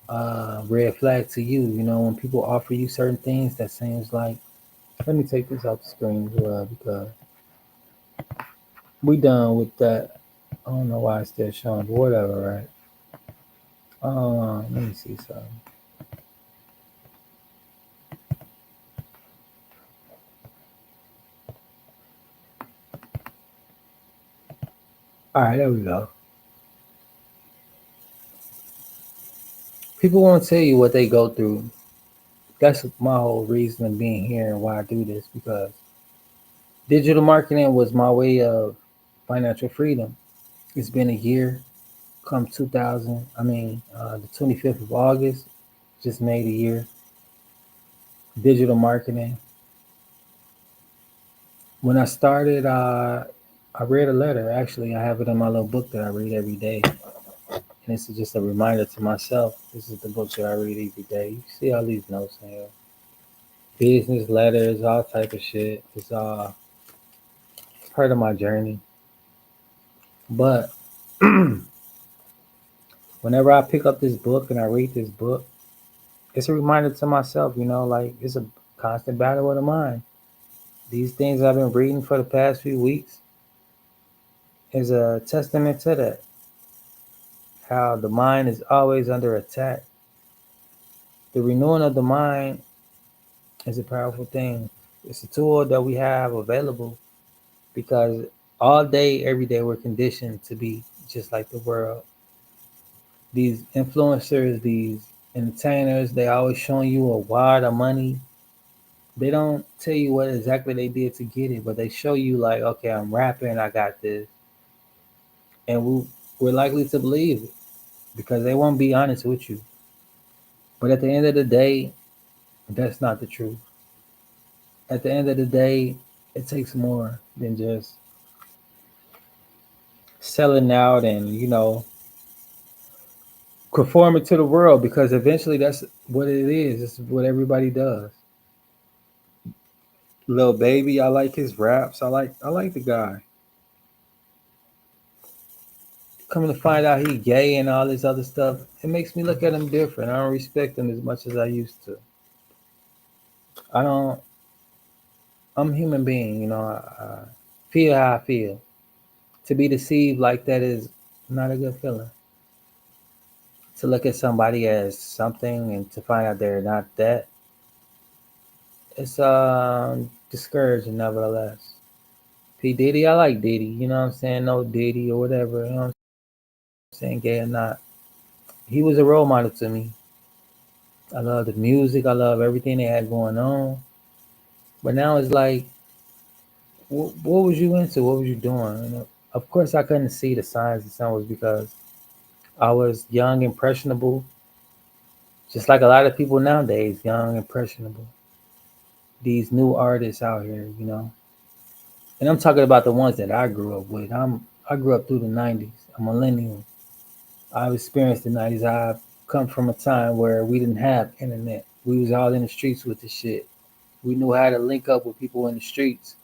a red flag to you. You know, when people offer you certain things, that seems like, let me take this off the screen as well because we done with that. I don't know why it's still showing, but whatever, right? Let me see something. All right, there we go. People won't tell you what they go through. That's my whole reason of being here and why I do this because digital marketing was my way of financial freedom. It's been a year. Come 2000, the 25th of August, just made a year. Digital marketing. When I started, I read a letter. Actually, I have it in my little book that I read every day. And this is just a reminder to myself. This is the book that I read every day. You see all these notes in here. Business letters, all type of shit. It's all part of my journey. But whenever I pick up this book and I read this book, it's a reminder to myself, like it's a constant battle with the mind. These things I've been reading for the past few weeks is a testament to that. How the mind is always under attack. The renewing of the mind is a powerful thing. It's a tool that we have available because all day, every day, we're conditioned to be just like the world. These influencers, these entertainers, they always showing you a wad of money. They don't tell you what exactly they did to get it, but they show you like, okay, I'm rapping, I got this, and we're likely to believe it because they won't be honest with you. But at the end of the day, that's not the truth. At the end of the day, it takes more than just selling out and conforming to the world because eventually that's what it is. It's what everybody does. Lil Baby, I like his raps. I like the guy. Coming to find out he gay and all this other stuff, it makes me look at him different. I don't respect him as much as I used to. I don't. I'm a human being, I feel how I feel. To be deceived like that is not a good feeling. To look at somebody as something and to find out they're not that, it's discouraging nevertheless. P Diddy, I like Diddy. You know what I'm saying? No Diddy or whatever. You know what I'm saying? Gay or not, he was a role model to me. I love the music. I love everything they had going on. But now it's like, what was you into? What was you doing? Of course, I couldn't see the signs and sun was because I was young, impressionable, just like a lot of people nowadays, young, impressionable. These new artists out here, and I'm talking about the ones that I grew up with. I grew up through the '90s. I'm a millennial. I've experienced the '90s. I've come from a time where we didn't have internet. We was all in the streets with the shit. We knew how to link up with people in the streets.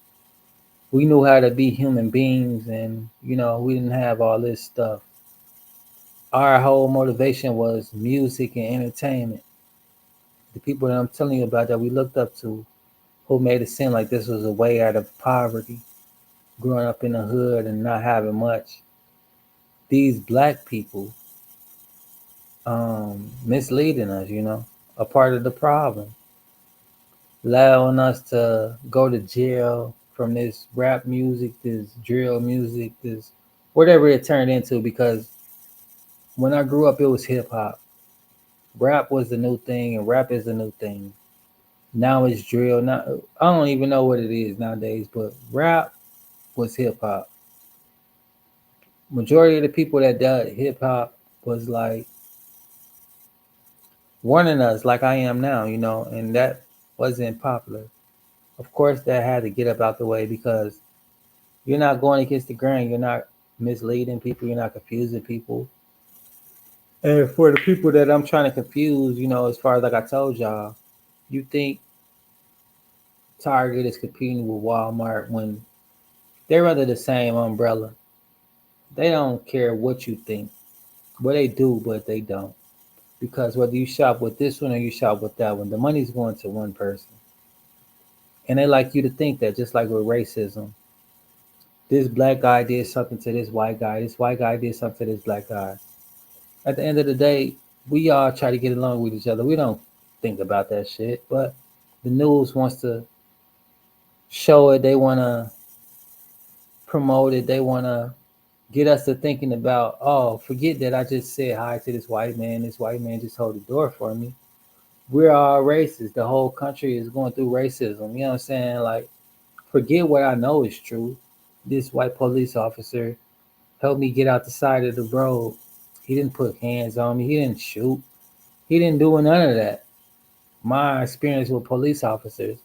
We knew how to be human beings, and we didn't have all this stuff. Our whole motivation was music and entertainment. The people that I'm telling you about that we looked up to, who made it seem like this was a way out of poverty, growing up in the hood and not having much. These black people misleading us, a part of the problem, allowing us to go to jail from this rap music, this drill music, this whatever it turned into. Because when I grew up, it was hip hop. Rap was the new thing, and rap is the new thing. Now it's drill. Now I don't even know what it is nowadays, but rap was hip hop. Majority of the people that did hip hop was like warning us, like I am now, and that wasn't popular. Of course, that had to get up out the way because you're not going against the grain. You're not misleading people. You're not confusing people. And for the people that I'm trying to confuse, as far as like I told y'all, you think Target is competing with Walmart when they're under the same umbrella. They don't care what you think. Well, they do, but they don't. Because whether you shop with this one or you shop with that one, the money's going to one person. And they like you to think that, just like with racism. This black guy did something to this white guy did something to this black guy. At the end of the day, we all try to get along with each other. We don't think about that shit. But the news wants to show it. They want to promote it. They want to get us to thinking about, oh, forget that I just said hi to this white man. This white man just hold the door for me. We're all racist. The whole country is going through racism. You know what I'm saying? Like, forget what I know is true. This white police officer helped me get out the side of the road. He didn't put hands on me. He didn't shoot. He didn't do none of that. My experience with police officers.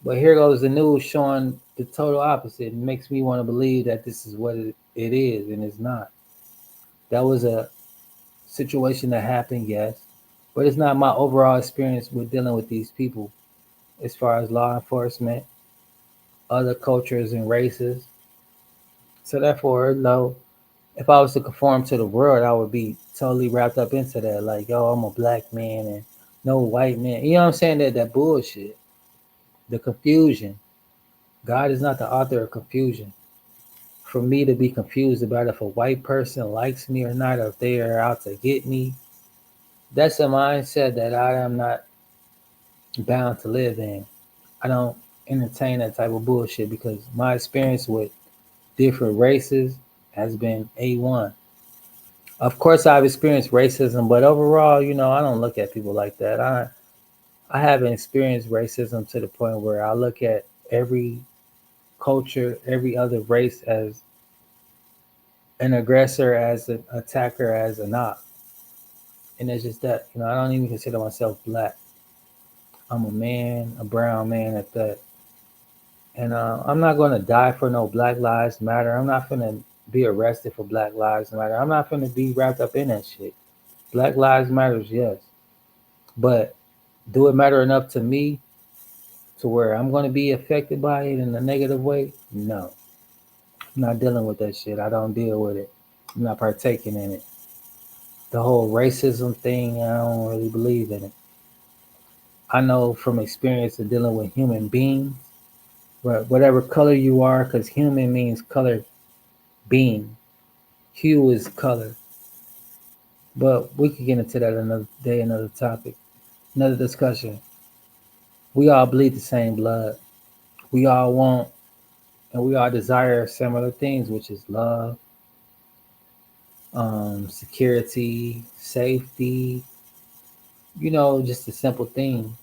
But here goes the news showing the total opposite. It makes me want to believe that this is what it is, and it's not. That was a situation that happened, yes, but it's not my overall experience with dealing with these people as far as law enforcement, other cultures and races. So therefore, no, if I was to conform to the world, I would be totally wrapped up into that. Like, yo, I'm a black man and no white man. You know what I'm saying? That bullshit, the confusion. God is not the author of confusion. For me to be confused about if a white person likes me or not, or if they are out to get me, that's a mindset that I am not bound to live in. I don't entertain that type of bullshit because my experience with different races has been A1. Of course, I've experienced racism, but overall, I don't look at people like that. I haven't experienced racism to the point where I look at every culture, every other race as an aggressor, as an attacker, as a not. And it's just that, I don't even consider myself black. I'm a man, a brown man at that. And I'm not going to die for no Black Lives Matter. I'm not going to be arrested for Black Lives Matter. I'm not going to be wrapped up in that shit. Black Lives Matters, yes. But do it matter enough to me to where I'm going to be affected by it in a negative way? No. I'm not dealing with that shit. I don't deal with it. I'm not partaking in it. The whole racism thing, I don't really believe in it. I know from experience of dealing with human beings, whatever color you are, because human means color being. Hue is color. But we could get into that another day, another topic, another discussion. We all bleed the same blood. We all want and we all desire similar things, which is love, security, safety, just the simple things.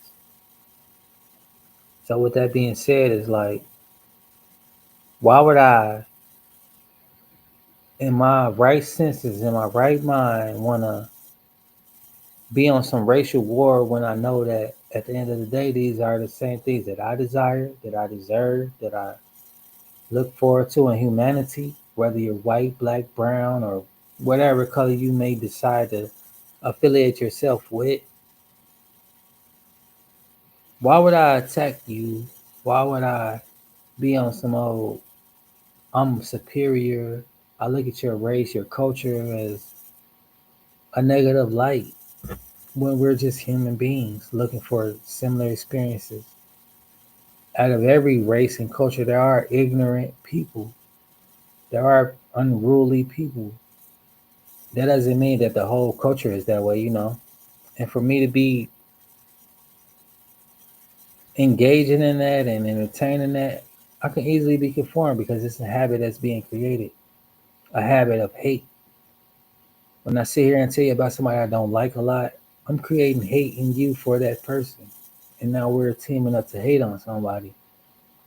So with that being said, it's like, why would I, in my right senses, in my right mind, want to be on some racial war when I know that at the end of the day, these are the same things that I desire, that I deserve, that I look forward to in humanity, whether you're white, black, brown, or whatever color you may decide to affiliate yourself with. Why would I attack you? Why would I be on some old, I'm superior? I look at your race, your culture as a negative light when we're just human beings looking for similar experiences. Out of every race and culture, there are ignorant people, there are unruly people. That doesn't mean that the whole culture is that way. And for me to be engaging in that and entertaining that, I can easily be conformed because it's a habit that's being created, a habit of hate. When I sit here and tell you about somebody I don't like a lot, I'm creating hate in you for that person. and now we're teaming up to hate on somebody.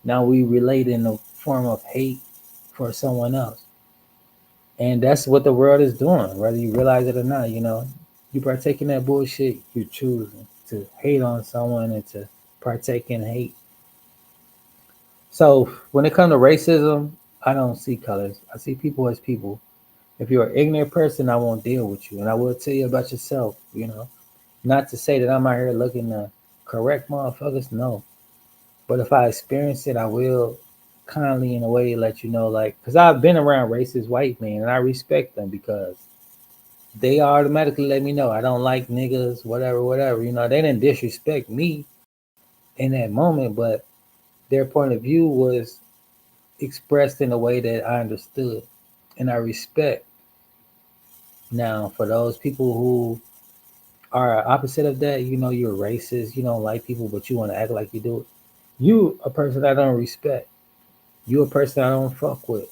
Now we relate in the form of hate for someone else. And that's what the world is doing, whether you realize it or not. You partake in that bullshit, you're choosing to hate on someone and to partake in hate. So when it comes to racism, I don't see colors. I see people as people. If you're an ignorant person, I won't deal with you. And I will tell you about yourself. Not to say that I'm out here looking to correct motherfuckers, no. But if I experience it, I will kindly in a way let you know, like, because I've been around racist white men and I respect them because they automatically let me know I don't like niggas, whatever, whatever. They didn't disrespect me in that moment, but their point of view was expressed in a way that I understood and I respect. Now, for those people who are opposite of that, you're racist, you don't like people, but you want to act like you do it. You a person I don't respect. You a person I don't fuck with.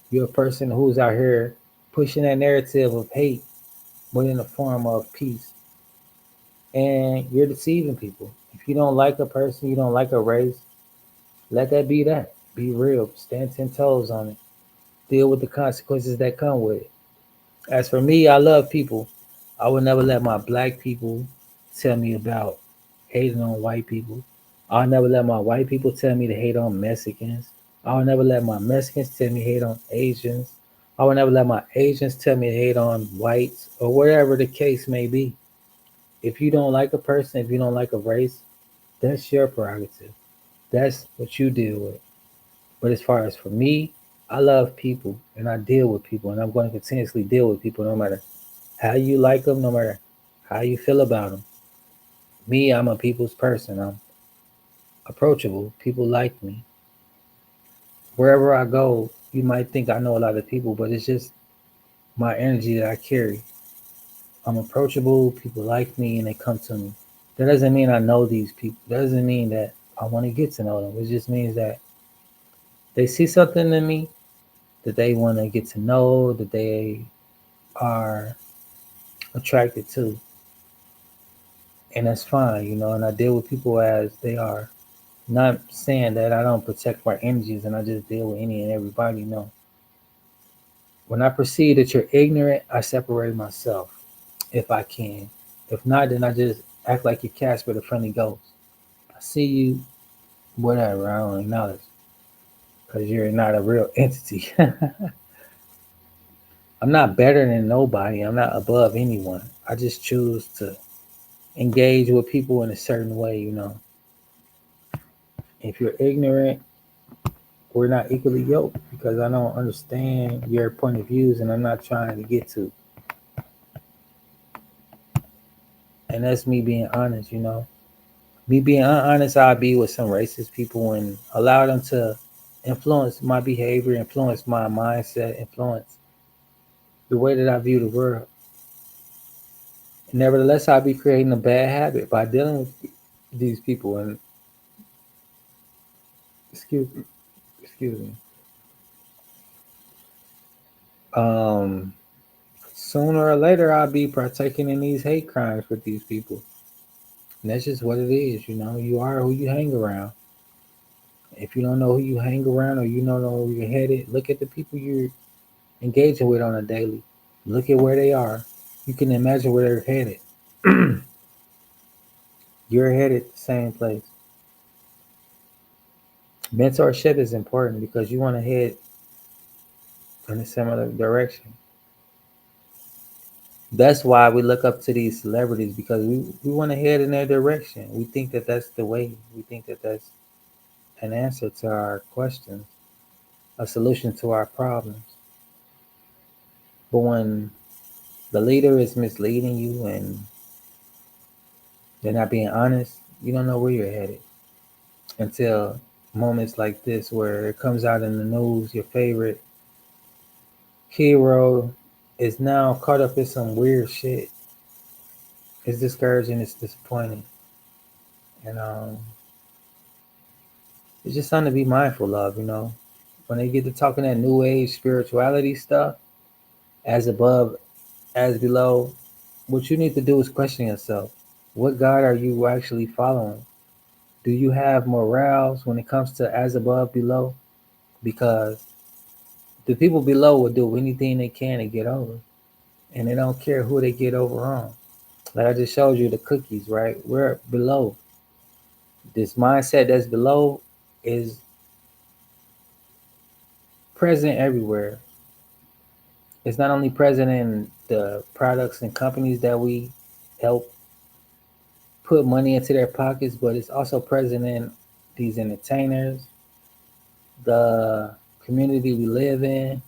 You're a person who's out here pushing that narrative of hate, but in the form of peace. And you're deceiving people. If you don't like a person, you don't like a race, let that be that. Be real. Stand 10 toes on it. Deal with the consequences that come with it. As for me, I love people. I would never let my black people tell me about hating on white people. I'll never let my white people tell me to hate on Mexicans. I will never let my Mexicans tell me to hate on Asians. I will never let my Asians tell me to hate on whites or whatever the case may be. If you don't like a person, if you don't like a race, that's your prerogative. That's what you deal with. But as far as for me, I love people and I deal with people and I'm going to continuously deal with people no matter how you like them, no matter how you feel about them. Me, I'm a people's person. I'm approachable. People like me. Wherever I go, you might think I know a lot of people, but it's just my energy that I carry. I'm approachable. People like me and they come to me. That doesn't mean I know these people. That doesn't mean that I want to get to know them. It just means that they see something in me that they want to get to know, that they are attracted to. And that's fine. And I deal with people as they are. Not saying that I don't protect my energies and I just deal with any and everybody. No. When I perceive that you're ignorant, I separate myself if I can. If not, then I just act like you're Casper the Friendly Ghost. I see you, whatever, I don't acknowledge because you're not a real entity. I'm not better than nobody. I'm not above anyone. I just choose to engage with people in a certain way. If you're ignorant, we're not equally yoked because I don't understand your point of views and I'm not trying to get to. And that's me being honest. Me being honest, I'll be with some racist people and allow them to influence my behavior, influence my mindset, influence the way that I view the world. And nevertheless, I'll be creating a bad habit by dealing with these people. And excuse me, excuse me. Um, Sooner or later, I'll be partaking in these hate crimes with these people. And that's just what it is. You are who you hang around. If you don't know who you hang around or you don't know where you're headed, look at the people you're engaging with on a daily. Look at where they are. You can imagine where they're headed. You're headed the same place. Mentorship is important because you want to head in a similar direction. That's why we look up to these celebrities because we want to head in their direction. We think that that's the way. We think that that's an answer to our questions, a solution to our problems. But when the leader is misleading you and they're not being honest, you don't know where you're headed until moments like this where it comes out in the news your favorite hero is now caught up in some weird shit. It's discouraging, it's disappointing. And it's just something to be mindful of. When they get to talking that new age spirituality stuff, as above, as below, what you need to do is question yourself. What God are you actually following? Do you have morals when it comes to as above, below? Because the people below will do anything they can to get over, and they don't care who they get over on. Like I just showed you the cookies, right? We're below. This mindset that's below is present everywhere. It's not only present in the products and companies that we help put money into their pockets, but it's also present in these entertainers, the community we live in.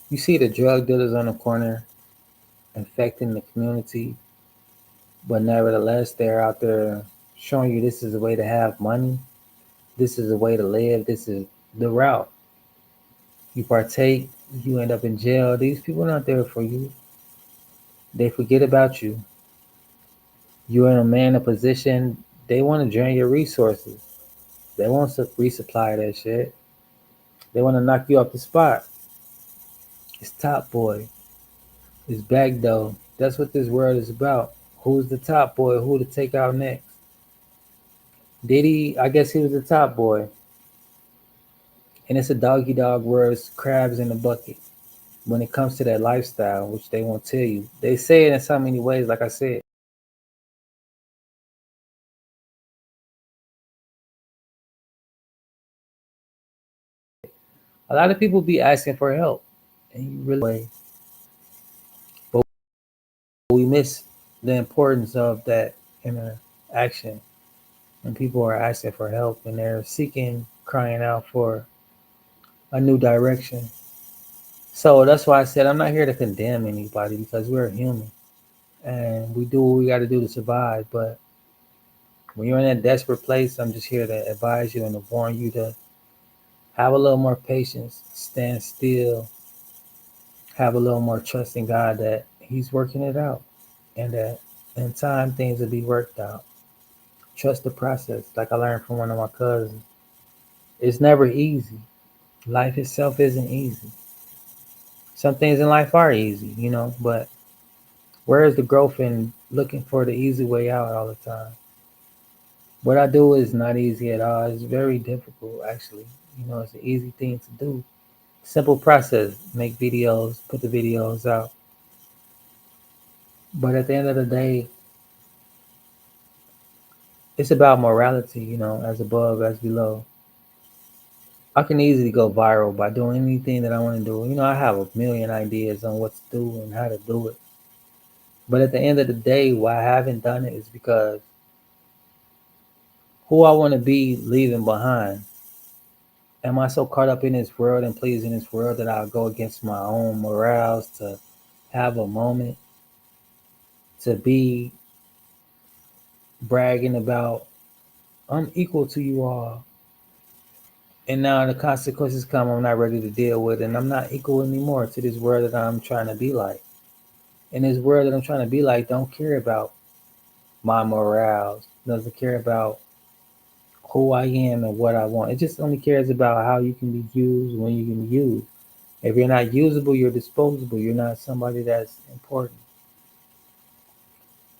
You see the drug dealers on the corner infecting the community, but nevertheless, they're out there showing you this is a way to have money, this is a way to live, this is the route. You partake, you end up in jail. These people are not there for you. They forget about you. You're in a man a position, they want to drain your resources. They won't resupply that shit. They want to knock you off the spot. It's top boy. It's back though. That's what this world is about. Who's the top boy? Who to take out next? Diddy, I guess he was the top boy. And it's a doggy dog world. It's crabs in the bucket. When it comes to that lifestyle, which they won't tell you. They say it in so many ways, like I said. A lot of people be asking for help. And you really, but we miss the importance of that interaction. And people are asking for help and they're seeking, crying out for a new direction. So that's why I said I'm not here to condemn anybody because we're human and we do what we got to do to survive. But when you're in that desperate place, I'm just here to advise you and to warn you to have a little more patience, stand still, have a little more trust in God that He's working it out and that in time things will be worked out. Trust the process, like I learned from one of my cousins. It's never easy. Life itself isn't easy. Some things in life are easy, but where is the growth in looking for the easy way out all the time? What I do is not easy at all. It's very difficult, actually. It's an easy thing to do. Simple process. Make videos, put the videos out. But at the end of the day, it's about morality, as above, as below. I can easily go viral by doing anything that I want to do. I have a million ideas on what to do and how to do it. But at the end of the day, why I haven't done it is because who I want to be leaving behind. Am I so caught up in this world and pleasing this world that I'll go against my own morals to have a moment to be bragging about I'm equal to you all. And now the consequences come, I'm not ready to deal with, and I'm not equal anymore to this world that I'm trying to be like. And this world that I'm trying to be like don't care about my morals, doesn't care about who I am and what I want. It just only cares about how you can be used when you can be used. If you're not usable, you're disposable. You're not somebody that's important,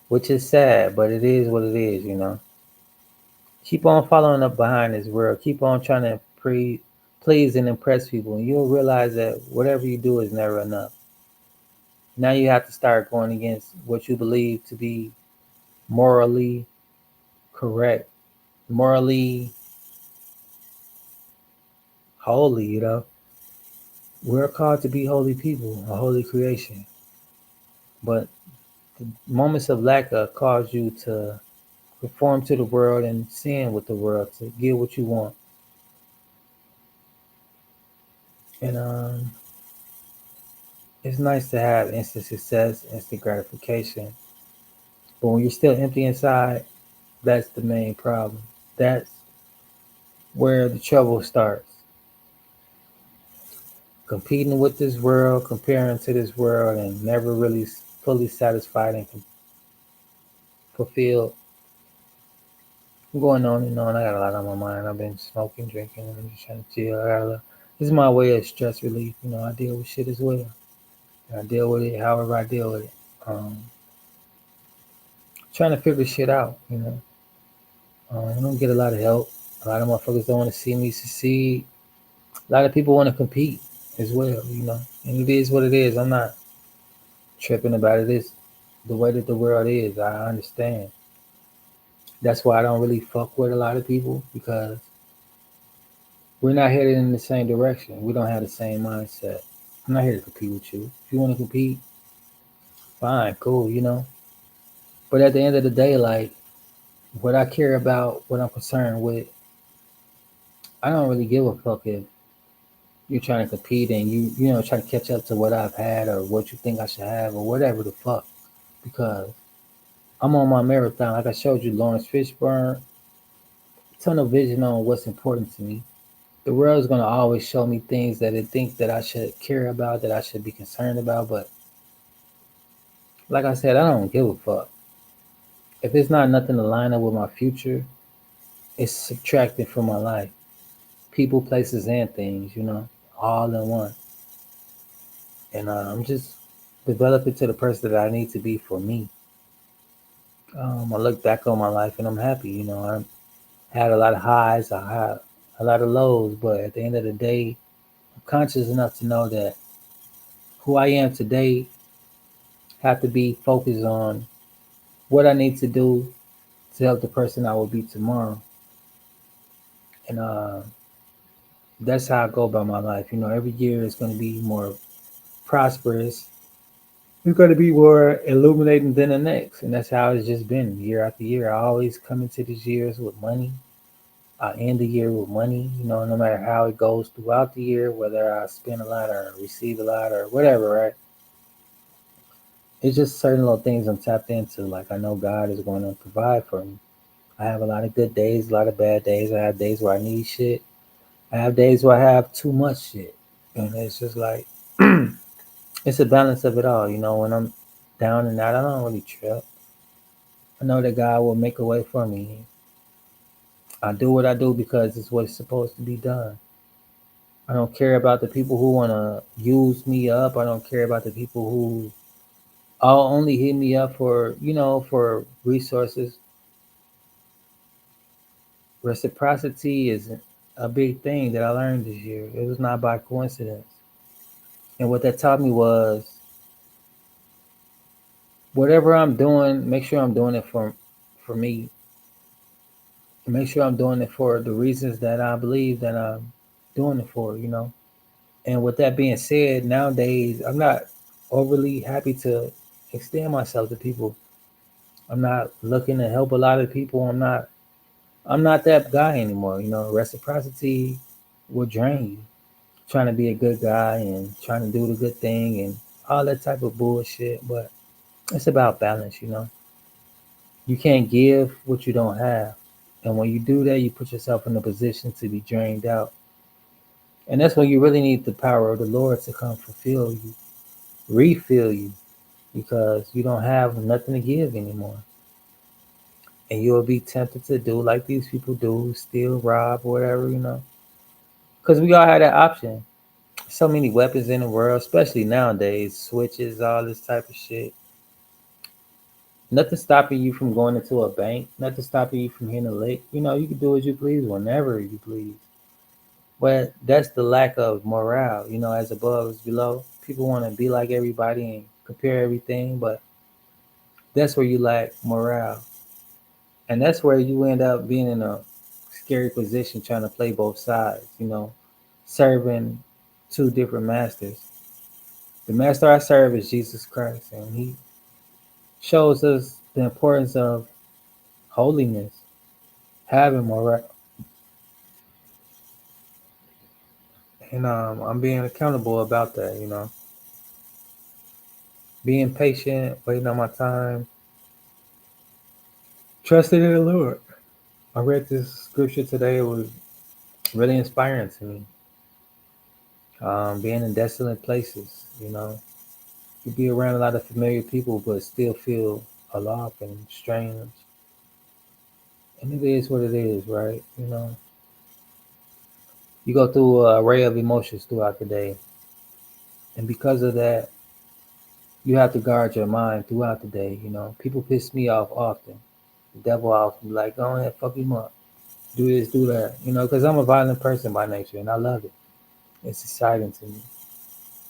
which is sad, but it is what it is. Keep on following up behind this world. Keep on trying to please and impress people, and you'll realize that whatever you do is never enough. Now you have to start going against what you believe to be morally correct, morally holy. We're called to be holy people, a holy creation. But the moments of lack cause you to conform to the world and sin with the world to get what you want. And it's nice to have instant success, instant gratification. But when you're still empty inside, that's the main problem. That's where the trouble starts. Competing with this world, comparing to this world, and never really fully satisfied and fulfilled. I'm going on and on. I got a lot on my mind. I've been smoking, drinking, and I'm just trying to chill. This is my way of stress relief. I deal with shit as well. And I deal with it however I deal with it. Um, trying to figure shit out. I don't get a lot of help. A lot of motherfuckers don't want to see me succeed. A lot of people want to compete as well. And it is what it is. I'm not tripping about it. It's the way that the world is. I understand. That's why I don't really fuck with a lot of people because we're not headed in the same direction. We don't have the same mindset. I'm not here to compete with you. If you want to compete, fine, cool. But at the end of the day, like what I care about, what I'm concerned with, I don't really give a fuck if you're trying to compete and you try to catch up to what I've had or what you think I should have or whatever the fuck. Because I'm on my marathon. Like I showed you, Lawrence Fishburne, tunnel vision on what's important to me. The world's gonna always show me things that it thinks that I should care about, that I should be concerned about. But like I said, I don't give a fuck. If it's not nothing to line up with my future, it's subtracted from my life. People, places, and things, all in one. And I'm just developing to the person that I need to be for me. I look back on my life and I'm happy. I had a lot of highs, I had a lot of lows, but at the end of the day, I'm conscious enough to know that who I am today have to be focused on what I need to do to help the person I will be tomorrow. And that's how I go about my life. Every year is going to be more prosperous. It's going to be more illuminating than the next. And that's how it's just been year after year. I always come into these years with money. I end the year with money, no matter how it goes throughout the year, whether I spend a lot or receive a lot or whatever, right? It's just certain little things I'm tapped into. Like I know God is going to provide for me. I have a lot of good days, a lot of bad days. I have days where I need shit. I have days where I have too much shit. And it's just like, it's a balance of it all. When I'm down and out, I don't really trip. I know that God will make a way for me. I do what I do because it's what's supposed to be done. I don't care about the people who want to use me up. I don't care about the people who all only hit me up for resources. Reciprocity is a big thing that I learned this year. It was not by coincidence. And what that taught me was whatever I'm doing, make sure I'm doing it for me. Make sure I'm doing it for the reasons that I believe that I'm doing it for. And with that being said, nowadays I'm not overly happy to extend myself to people. I'm not looking to help a lot of people. I'm not that guy anymore. Reciprocity will drain you. Trying to be a good guy and trying to do the good thing and all that type of bullshit. But it's about balance. You can't give what you don't have. And when you do that, you put yourself in a position to be drained out. And that's when you really need the power of the Lord to come fulfill you, refill you, because you don't have nothing to give anymore. And you'll be tempted to do like these people do, steal, rob, whatever. Because we all have that option. So many weapons in the world, especially nowadays, switches, all this type of shit. Nothing stopping you from going into a bank. Nothing stopping you from hitting a lick. You can do as you please whenever you please. But that's the lack of morale. As above as below. People want to be like everybody and compare everything, but that's where you lack morale. And that's where you end up being in a scary position trying to play both sides, serving two different masters. The master I serve is Jesus Christ, and he shows us the importance of holiness, having morale. And I'm being accountable about that, being patient, waiting on my time, trusting in the Lord. I read this scripture today. It was really inspiring to me. Being in desolate places. You be around a lot of familiar people, but still feel aloft and strange. And it is what it is, right? You go through an array of emotions throughout the day, and because of that, You have to guard your mind throughout the day. People piss me off often. The devil off, like, go ahead, fuck him up. Do this, do that. Because I'm a violent person by nature, and I love it. It's exciting to me.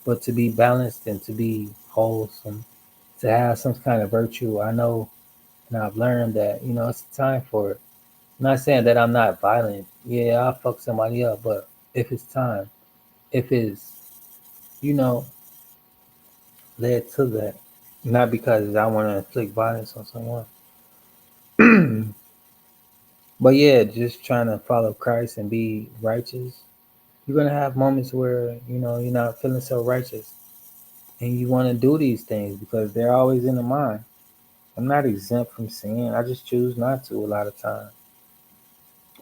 But to be balanced and to be wholesome, to have some kind of virtue, I know, and I've learned that it's time for it. I'm not saying that I'm not violent. Yeah, I'll fuck somebody up, but if it's time, if it's you know led to that, not because I want to inflict violence on someone. But yeah, just trying to follow Christ and be righteous. You're gonna have moments where you're not feeling so righteous, and you want to do these things because they're always in the mind. I'm not exempt from sin. I just choose not to a lot of times.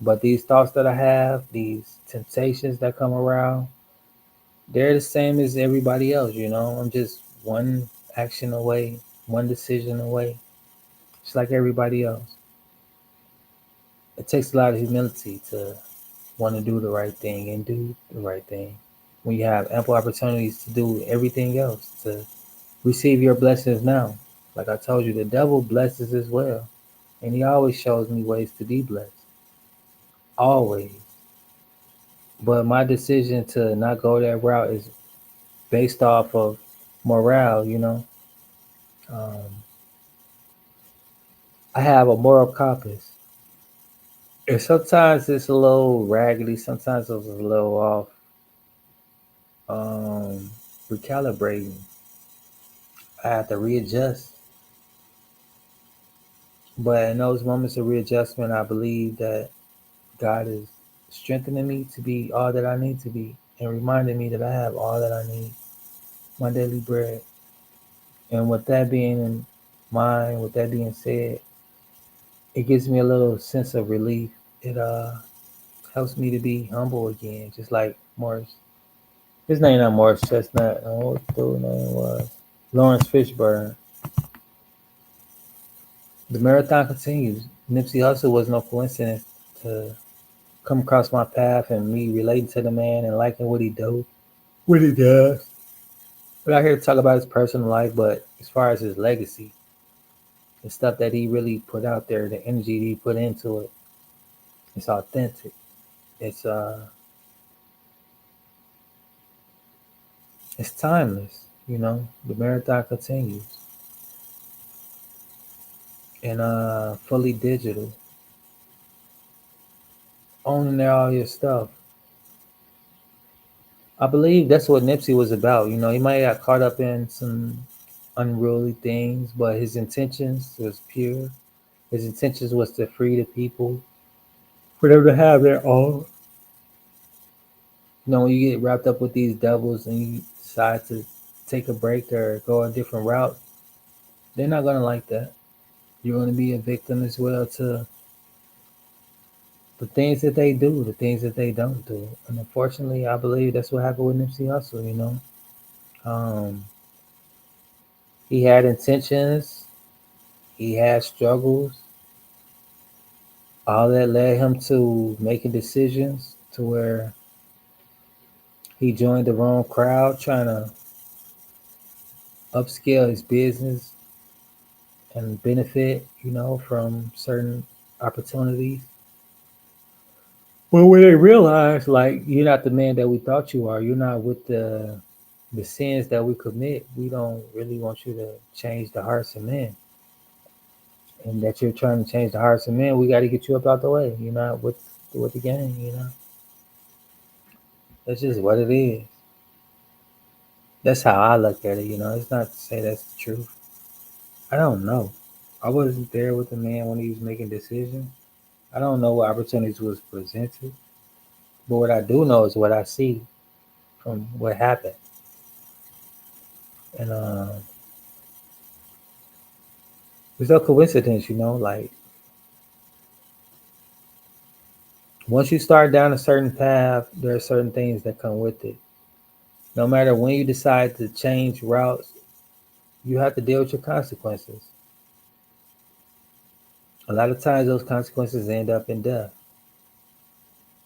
But these thoughts that I have, these temptations that come around, they're the same as everybody else. I'm just one action away, one decision away, just like everybody else. It takes a lot of humility to want to do the right thing and do the right thing when you have ample opportunities to do everything else, to receive your blessings now. Like I told you, the devil blesses as well, and he always shows me ways to be blessed. Always. But my decision to not go that route is based off of morale. Um, I have a moral compass. And sometimes it's a little raggedy, sometimes it's a little off. Um, Recalibrating. I have to readjust. But in those moments of readjustment, I believe that God is strengthening me to be all that I need to be and reminding me that I have all that I need, my daily bread. And with that being in mind, with that being said, it gives me a little sense of relief. It helps me to be humble again, just like Morris. His name not Morris Chestnut. What the dude's name was? Lawrence Fishburne. The marathon continues. Nipsey Hussle was no coincidence to come across my path and me relating to the man and liking what he do, what he does. We're not here to talk about his personal life, but as far as his legacy, the stuff that he really put out there, the energy that he put into it, it's authentic. It's it's timeless. The marathon continues and fully digital, owning all your stuff. I believe that's what Nipsey was about. He might have got caught up in some unruly things, but his intentions was pure. His intentions was to free the people, for them to have their own. When you get wrapped up with these devils and you decide to take a break or go a different route, they're not gonna like that. You're gonna be a victim as well to the things that they do, the things that they don't do. And unfortunately, I believe that's what happened with Nipsey Hussle. Um, he had intentions, he had struggles, all that led him to making decisions to where he joined the wrong crowd trying to upscale his business and benefit, from certain opportunities. Well, when they realize, like, you're not the man that we thought you are, you're not with the sins that we commit. We don't really want you to change the hearts of men, and that you're trying to change the hearts of men. We got to get you up out the way. You're not with the game. That's just what it is. That's how I look at it. It's not to say that's the truth. I don't know. I wasn't there with the man when he was making decisions. I don't know what opportunities was presented, but what I do know is what I see from what happened. And there's no coincidence. Like, once you start down a certain path, there are certain things that come with it. No matter when you decide to change routes, you have to deal with your consequences. A lot of times, those consequences end up in death.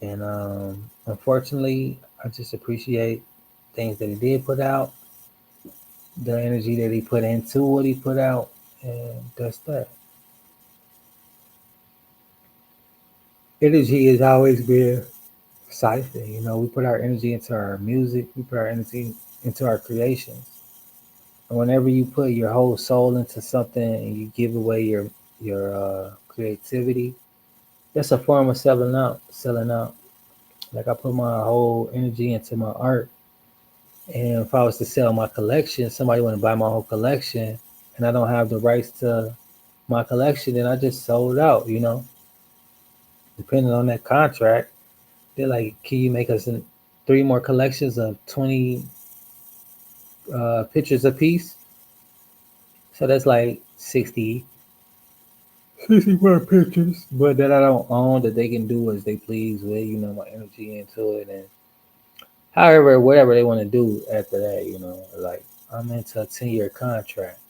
And unfortunately, I just appreciate things that he did put out. the energy that he put into what he put out, and that's that. Energy has always been siphon. You know, we put our energy into our music, we put our energy into our creations. And whenever you put your whole soul into something and you give away your creativity, that's a form of selling out. Selling out. Like I put my whole energy into my art, and if I was to sell my collection, somebody want to buy my whole collection, and I don't have the rights to my collection, then I just sold out. You know, depending on that contract, they're like, "Can you make us three more collections of 20 pictures a piece?" So that's like 61 pictures, but that I don't own, that they can do as they please with. You know, my energy into it, and however, whatever they want to do after that. You know, like I'm into a 10-year contract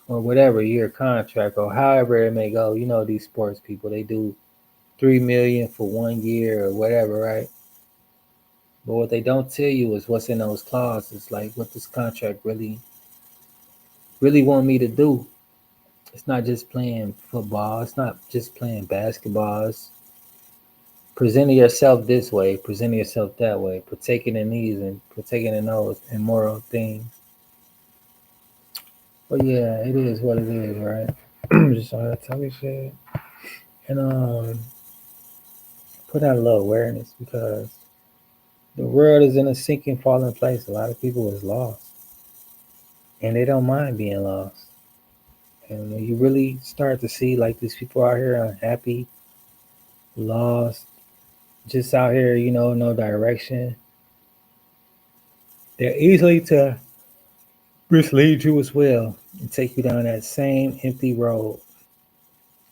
or whatever year contract or however it may go. You know, these sports people, they do 3 million for 1 year or whatever, right? But what they don't tell you is what's in those clauses, like what this contract really want me to do. It's not just playing football. It's not just playing basketball. It's presenting yourself this way, presenting yourself that way, partaking in these and partaking in those immoral things. But yeah, it is what it is, right? Just all that talking shit. And put out a little awareness because the world is in a sinking, falling place. A lot of people is lost. And they don't mind being lost. And when you really start to see like these people out here unhappy, lost, just out here, you know, no direction, they're easily to mislead you as well and take you down that same empty road.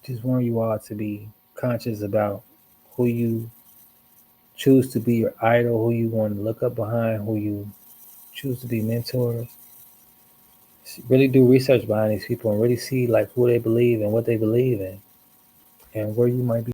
Just want you all to be conscious about who you choose to be your idol, who you want to look up behind, who you choose to be mentors. Really do research behind these people and really see like who they believe and what they believe in and where you might be